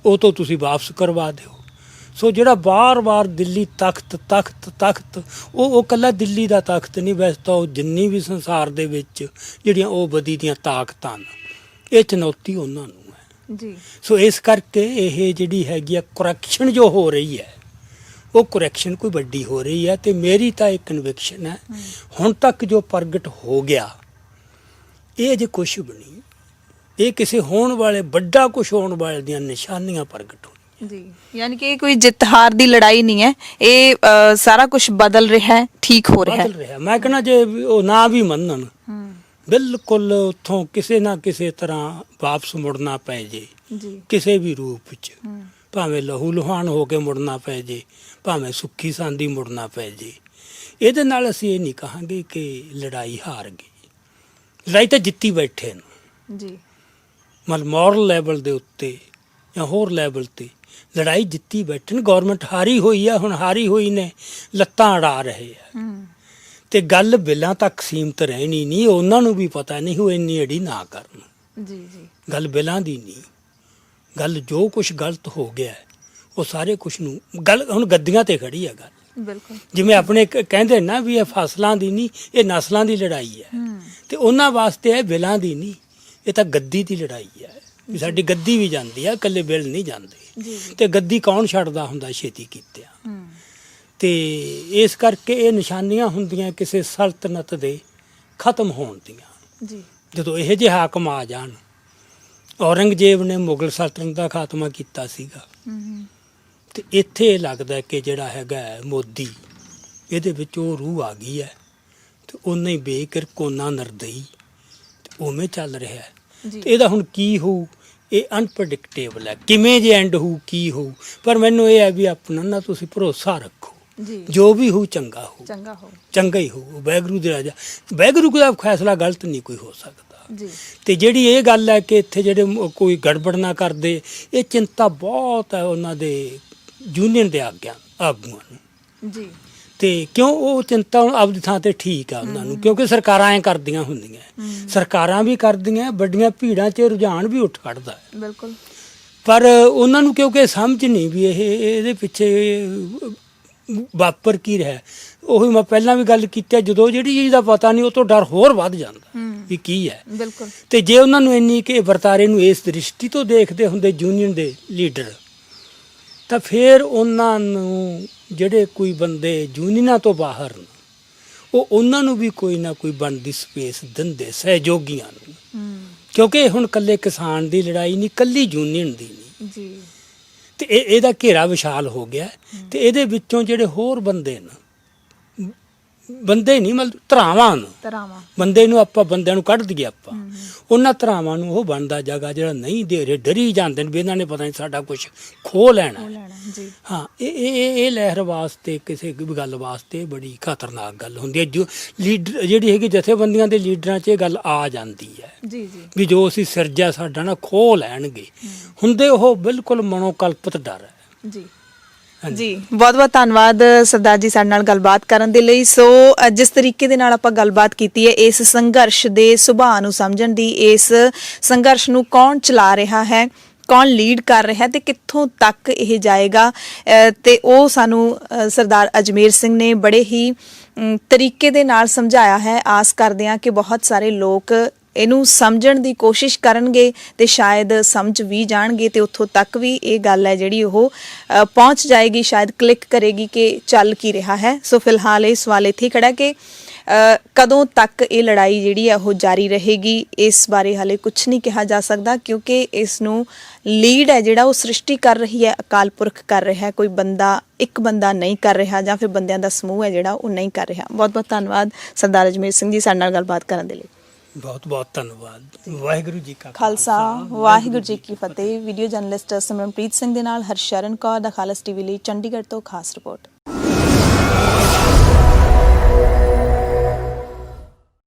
ਉਹ ਤੋਂ ਤੁਸੀਂ ਵਾਪਸ ਕਰਵਾ ਦਿਓ। ਸੋ ਜਿਹੜਾ ਬਾਰ-ਬਾਰ ਦਿੱਲੀ ਤਖਤ, ਉਹ ਇਕੱਲਾ ਦਿੱਲੀ ਦਾ ਤਖਤ ਨਹੀਂ, ਵੈਸੇ ਤਾਂ ਉਹ ਜਿੰਨੀ ਵੀ ਸੰਸਾਰ ਦੇ ਵਿੱਚ ਜਿਹੜੀਆਂ ਉਹ ਬਦੀ ਦੀਆਂ ਤਾਕਤਾਂ ਨੇ, ਇਹ ਚੁਣੌਤੀ ਉਹਨਾਂ ਨੂੰ ਹੈ ਜੀ। ਸੋ ਇਸ ਕਰਕੇ ਇਹ ਜਿਹੜੀ ਹੈਗੀ ਆ ਕਰੈਕਸ਼ਨ ਜੋ ਹੋ ਰਹੀ ਹੈ, ਉਹ ਕਰੈਕਸ਼ਨ ਕੋਈ ਵੱਡੀ ਹੋ ਰਹੀ ਹੈ। ਤੇ ਮੇਰੀ ਤਾਂ ਇੱਕ ਕਨਵਿਕਸ਼ਨ ਹੈ, ਹੁਣ ਤੱਕ ਜੋ ਪ੍ਰਗਟ ਹੋ ਗਿਆ, ਇਹ ਅਜੇ ਕੁਛ ਵੀ ਨਹੀਂ, ਇਹ ਕਿਸੇ ਹੋਣ ਵਾਲੇ ਵੱਡਾ ਕੁਛ ਹੋਣ ਵਾਲੇ ਦੀਆਂ ਨਿਸ਼ਾਨੀਆਂ ਪ੍ਰਗਟ ਹੋਣੀਆਂ ਜੀ। ਯਾਨੀ ਕਿ ਇਹ ਕੋਈ ਜਿੱਤ ਹਾਰ ਦੀ ਲੜਾਈ ਨਹੀਂ ਹੈ, ਇਹ ਸਾਰਾ ਕੁਝ ਬਦਲ ਰਿਹਾ ਹੈ, ਠੀਕ ਹੋ ਰਿਹਾ ਹੈ। ਮੈਂ ਕਹਿੰਦਾ ਜੇ ਉਹ ਨਾ ਵੀ ਮੰਨਣ, ਬਿਲਕੁਲ ਉੱਥੋਂ ਕਿਸੇ ਨਾ ਕਿਸੇ ਤਰ੍ਹਾਂ ਵਾਪਸ ਮੁੜਨਾ ਪੈ ਜੇ, ਕਿਸੇ ਵੀ ਰੂਪ ਵਿੱਚ, ਭਾਵੇਂ ਲਹੂ ਲੁਹਾਨ ਹੋ ਕੇ ਮੁੜਨਾ ਪੈ ਜੇ, ਭਾਵੇਂ ਸੁੱਖੀ ਸਾਂਦੀ ਮੁੜਨਾ ਪੈ ਜੇ, ਇਹਦੇ ਨਾਲ ਅਸੀਂ ਇਹ ਨਹੀਂ ਕਹਾਂਗੇ ਕਿ ਲੜਾਈ ਹਾਰ ਗਈ। ਲੜਾਈ ਤਾਂ ਜਿੱਤੀ ਬੈਠੇ ਨੇ ਜੀ, ਮਤਲਬ ਮੋਰਲ ਲੈਵਲ ਦੇ ਉੱਤੇ ਜਾਂ ਹੋਰ ਲੈਵਲ ਤੇ ਲੜਾਈ ਜਿੱਤੀ ਬੈਠੇ ਨੇ। ਗੌਰਮੈਂਟ ਹਾਰੀ ਹੋਈ ਆ, ਹੁਣ ਹਾਰੀ ਹੋਈ ਨੇ ਲੱਤਾਂ ਅੜਾ ਰਹੇ ਆ, ਤੇ ਗੱਲ ਬਿੱਲਾਂ ਤੱਕ ਸੀਮਤ ਰਹਿਣੀ ਨਹੀਂ, ਉਹਨਾਂ ਨੂੰ ਵੀ ਪਤਾ ਨਹੀਂ ਉਹ ਇੰਨੀ ਅੜੀ ਨਾ ਕਰਨ। ਜੀ ਜੀ ਗੱਲ ਬਿੱਲਾਂ ਦੀ ਨਹੀਂ, ਗੱਲ ਜੋ ਕੁਝ ਗਲਤ ਹੋ ਗਿਆ ਹੈ, ਉਹ ਸਾਰੇ ਕੁਝ ਨੂੰ ਗੱਲ ਹੁਣ ਗੱਦੀਆਂ ਤੇ ਖੜੀ ਹੈ ਗੱਲ। ਬਿਲਕੁਲ ਜਿਵੇਂ ਆਪਣੇ ਕਹਿੰਦੇ ਨਾ ਵੀ ਇਹ ਫਸਲਾਂ ਦੀ ਨਹੀਂ, ਇਹ ਨਸਲਾਂ ਦੀ ਲੜਾਈ ਹੈ, ਤੇ ਉਹਨਾਂ ਵਾਸਤੇ ਇਹ ਬਿੱਲਾਂ ਦੀ ਨਹੀਂ, ਇਹ ਤਾਂ ਗੱਦੀ ਦੀ ਲੜਾਈ ਹੈ। ਵੀ ਸਾਡੀ ਗੱਦੀ ਵੀ ਜਾਂਦੀ ਹੈ, ਇਕੱਲੇ ਬਿੱਲ ਨਹੀਂ ਜਾਂਦੇ। ਤੇ ਗੱਦੀ ਕੌਣ ਛੱਡਦਾ ਹੁੰਦਾ ਛੇਤੀ ਕੀਤਿਆਂ। ਤੇ ਇਸ ਕਰਕੇ ਇਹ ਨਿਸ਼ਾਨੀਆਂ ਹੁੰਦੀਆਂ ਕਿਸੇ ਸਲਤਨਤ ਦੇ ਖਤਮ ਹੋਣ ਦੀਆਂ। ਜੀ ਜਦੋਂ ਇਹੋ ਜਿਹੇ ਹਾਕਮ ਆ ਜਾਣ, ਔਰੰਗਜ਼ੇਬ ਨੇ ਮੁਗਲ ਸਲਤਨਤ ਦਾ ਖਾਤਮਾ ਕੀਤਾ ਸੀਗਾ, ਤੇ ਇੱਥੇ ਇਹ ਲੱਗਦਾ ਕਿ ਜਿਹੜਾ ਹੈਗਾ ਮੋਦੀ, ਇਹਦੇ ਵਿੱਚ ਉਹ ਰੂਹ ਆ ਗਈ ਹੈ, ਤੇ ਉਹਨਾਂ ਹੀ ਬੇਕਿਰਕ ਉਹਨਾਂ ਨਰਦਈ ਤੇ ਉਵੇਂ ਚੱਲ ਰਿਹਾ ਹੈ। ਤੇ ਇਹਦਾ ਹੁਣ ਕੀ ਹੋਊ, ਇਹ ਅਨਪ੍ਰੈਡਿਕਟੇਬਲ ਹੈ, ਕਿਵੇਂ ਜੇ ਐਂਡ ਹੋਊ, ਕੀ ਹੋਊ। ਪਰ ਮੈਨੂੰ ਇਹ ਹੈ ਵੀ ਆਪਣਾ ਨਾ ਤੁਸੀਂ ਭਰੋਸਾ ਰੱਖੋ, ਜੋ ਵੀ ਹੋਊ ਚੰਗਾ ਹੋਊ, ਚੰਗਾ ਹੀ ਹੋਊ। ਵਾਹਿਗੁਰੂ ਦੇ ਰਾਜਾ, ਵਾਹਿਗੁਰੂ ਦਾ ਫੈਸਲਾ ਗਲਤ ਨਹੀਂ ਕੋਈ ਹੋ ਸਕਦਾ। ਤੇ ਜਿਹੜੀ ਇਹ ਗੱਲ ਹੈ ਕਿ ਇੱਥੇ ਜਿਹੜੇ ਕੋਈ ਗੜਬੜ ਨਾ ਕਰਦੇ, ਇਹ ਚਿੰਤਾ ਬਹੁਤ ਹੈ ਉਹਨਾਂ ਦੇ ਯੂਨੀਅਨ ਦੇ ਆਗੂਆਂ ਨੂੰ। ਜੀ ਤੇ ਕਿਉਂ ਉਹ ਚਿੰਤਾ ਹੁਣ ਆਪਦੀ ਥਾਂ ਤੇ ਠੀਕ ਆ ਉਹਨਾਂ ਨੂੰ, ਕਿਉਂਕਿ ਸਰਕਾਰਾਂ ਐ ਕਰਦੀਆਂ ਹੁੰਦੀਆਂ, ਸਰਕਾਰਾਂ ਵੀ ਕਰਦੀਆਂ, ਵੱਡੀਆਂ ਭੀੜਾਂ 'ਚ ਰੁਝਾਨ ਵੀ ਉੱਠ ਖੜਦਾ ਹੈ। ਬਿਲਕੁਲ। ਪਰ ਉਹਨਾਂ ਨੂੰ ਕਿਉਂਕਿ ਸਮਝ ਨਹੀਂ ਵੀ ਇਹਦੇ ਪਿੱਛੇ ਵਾਪਰ ਕੀ ਰਿਹਾ। ਉਹੀ ਮੈਂ ਪਹਿਲਾਂ ਵੀ ਗੱਲ ਕੀਤੀ, ਜਦੋਂ ਜਿਹੜੀ ਚੀਜ਼ ਦਾ ਪਤਾ ਨਹੀਂ ਉਹ ਤੋਂ ਡਰ ਹੋਰ ਵੱਧ ਜਾਂਦਾ ਵੀ ਕੀ ਹੈ। ਬਿਲਕੁਲ। ਤੇ ਜੇ ਉਹਨਾਂ ਨੂੰ ਇੰਨੀ ਕਿ ਵਰਤਾਰੇ ਨੂੰ ਇਸ ਦ੍ਰਿਸ਼ਟੀ ਤੋਂ ਦੇਖਦੇ ਹੁੰਦੇ ਯੂਨੀਅਨ ਦੇ ਲੀਡਰ, ਤਾਂ ਫਿਰ ਉਹਨਾਂ ਨੂੰ ਜਿਹੜੇ ਕੋਈ ਬੰਦੇ ਯੂਨੀਅਨਾਂ ਤੋਂ ਬਾਹਰ ਨੇ, ਉਹ ਉਹਨਾਂ ਨੂੰ ਵੀ ਕੋਈ ਨਾ ਕੋਈ ਬਣਦੀ ਸਪੇਸ ਦਿੰਦੇ, ਸਹਿਯੋਗੀਆਂ ਨੂੰ। ਕਿਉਂਕਿ ਹੁਣ ਇਕੱਲੇ ਕਿਸਾਨ ਦੀ ਲੜਾਈ ਨਹੀਂ, ਇਕੱਲੀ ਯੂਨੀਅਨ ਦੀ ਨਹੀਂ ਜੀ। ਤੇ ਇਹਦਾ ਘੇਰਾ ਵਿਸ਼ਾਲ ਹੋ ਗਿਆ। ਤੇ ਇਹਦੇ ਵਿੱਚੋਂ ਜਿਹੜੇ ਹੋਰ ਬੰਦੇ ਨੇ, ਬੰਦੇ ਨਹੀਂ ਮਤਲਬ ਧਰਾਵਾਂ ਨੇ, ਬੰਦੇ ਨੂੰ ਆਪਾਂ ਬੰਦਿਆਂ ਨੂੰ ਕੱਢ ਦਈਏ ਆਪਾਂ, ਉਹਨਾਂ ਧਰਾਵਾਂ ਨੂੰ ਉਹ ਬਣਦਾ ਜਗ੍ਹਾ ਜਿਹੜਾ ਨਹੀਂ ਦੇ ਰਹੇ, ਡਰੀ ਜਾਂਦੇ ਨੇ ਵੀ ਇਹਨਾਂ ਨੇ ਪਤਾ ਨਹੀਂ ਸਾਡਾ ਕੁਝ ਖੋਹ ਲੈਣਾ। ਹਾਂ, ਇਹ ਲਹਿਰ ਵਾਸਤੇ, ਕਿਸੇ ਵੀ ਗੱਲ ਵਾਸਤੇ ਬੜੀ ਖਤਰਨਾਕ ਗੱਲ ਹੁੰਦੀ ਹੈ। ਜੋ ਲੀਡਰ ਜਿਹੜੀ ਹੈਗੀ ਜਥੇਬੰਦੀਆਂ ਦੇ ਲੀਡਰਾਂ 'ਚ ਇਹ ਗੱਲ ਆ ਜਾਂਦੀ ਹੈ ਵੀ ਜੋ ਅਸੀਂ ਸਿਰਜਿਆ ਸਾਡਾ ਨਾ ਖੋਹ ਲੈਣਗੇ, ਹੁੰਦੇ ਉਹ ਬਿਲਕੁਲ ਮਨੋਕਲਪਿਤ ਡਰ ਹੈ। ਜੀ ਬਹੁਤ ਬਹੁਤ ਧੰਨਵਾਦ ਸਰਦਾਰ ਜੀ ਸਾਡੇ ਨਾਲ ਗੱਲਬਾਤ ਕਰਨ ਦੇ ਲਈ। ਸੋ ਜਿਸ ਤਰੀਕੇ ਦੇ ਨਾਲ ਆਪਾਂ ਗੱਲਬਾਤ ਕੀਤੀ ਹੈ ਇਸ ਸੰਘਰਸ਼ ਦੇ ਸੁਭਾਅ ਨੂੰ ਸਮਝਣ ਦੀ, ਇਸ ਸੰਘਰਸ਼ ਨੂੰ ਕੌਣ ਚਲਾ ਰਿਹਾ ਹੈ, ਕੌਣ ਲੀਡ ਕਰ ਰਿਹਾ ਤੇ ਕਿੱਥੋਂ ਤੱਕ ਇਹ ਜਾਏਗਾ, ਤੇ ਉਹ ਸਾਨੂੰ ਸਰਦਾਰ ਅਜਮੇਰ ਸਿੰਘ ਨੇ ਬੜੇ ਹੀ ਤਰੀਕੇ ਦੇ ਨਾਲ ਸਮਝਾਇਆ ਹੈ। ਆਸ ਕਰਦੇ ਹਾਂ ਕਿ ਬਹੁਤ ਸਾਰੇ ਲੋਕ ਇਹਨੂੰ ਸਮਝਣ ਦੀ ਕੋਸ਼ਿਸ਼ ਕਰਨਗੇ ਤੇ ਸ਼ਾਇਦ ਸਮਝ ਵੀ ਜਾਣਗੇ, ਤੇ ਉੱਥੋਂ ਤੱਕ ਵੀ ਇਹ ਗੱਲ ਹੈ ਜਿਹੜੀ ਉਹ ਪਹੁੰਚ ਜਾਏਗੀ, ਸ਼ਾਇਦ ਕਲਿੱਕ ਕਰੇਗੀ ਕਿ ਚੱਲ ਕੀ ਰਿਹਾ ਹੈ। ਸੋ ਫਿਲਹਾਲ ਇਹ ਸਵਾਲ ਇੱਥੇ ਖੜਾ ਕਿ ਕਦੋਂ ਤੱਕ ਇਹ ਲੜਾਈ ਜਿਹੜੀ ਹੈ ਉਹ ਜਾਰੀ ਰਹੇਗੀ, ਇਸ ਬਾਰੇ ਹਾਲੇ ਕੁਝ ਨਹੀਂ ਕਿਹਾ ਜਾ ਸਕਦਾ, ਕਿਉਂਕਿ ਇਸ ਨੂੰ ਲੀਡ ਹੈ ਜਿਹੜਾ ਉਹ ਸ੍ਰਿਸ਼ਟੀ ਕਰ ਰਹੀ ਹੈ, ਅਕਾਲ ਪੁਰਖ ਕਰ ਰਿਹਾ, ਕੋਈ ਬੰਦਾ, ਇੱਕ ਬੰਦਾ ਨਹੀਂ ਕਰ ਰਿਹਾ, ਜਾਂ ਫਿਰ ਬੰਦਿਆਂ ਦਾ ਸਮੂਹ ਹੈ ਜਿਹੜਾ ਉਹ ਨਹੀਂ ਕਰ ਰਿਹਾ। ਬਹੁਤ ਬਹੁਤ ਧੰਨਵਾਦ ਸਰਦਾਰ ਅਜਮੇਰ ਸਿੰਘ ਜੀ ਸਾਡੇ ਨਾਲ ਗੱਲਬਾਤ ਕਰਨ ਦੇ ਲਈ। ਬਹੁਤ ਬਹੁਤ ਧੰਨਵਾਦ। ਵਾਹਿਗੁਰੂ ਜੀ ਕਾ ਖਾਲਸਾ, ਵਾਹਿਗੁਰੂ ਜੀ ਕੀ ਫਤਿਹ। ਵੀਡੀਓ ਜਰਨਲਿਸਟ ਸਿਮਰਨਪ੍ਰੀਤ ਸਿੰਘ ਦੇ ਨਾਲ ਹਰਸ਼ਰਨ ਕੌਰ, ਦਾ ਖਾਲਸ ਟੀਵੀ ਲਈ ਚੰਡੀਗੜ੍ਹ ਤੋਂ ਖਾਸ ਰਿਪੋਰਟ।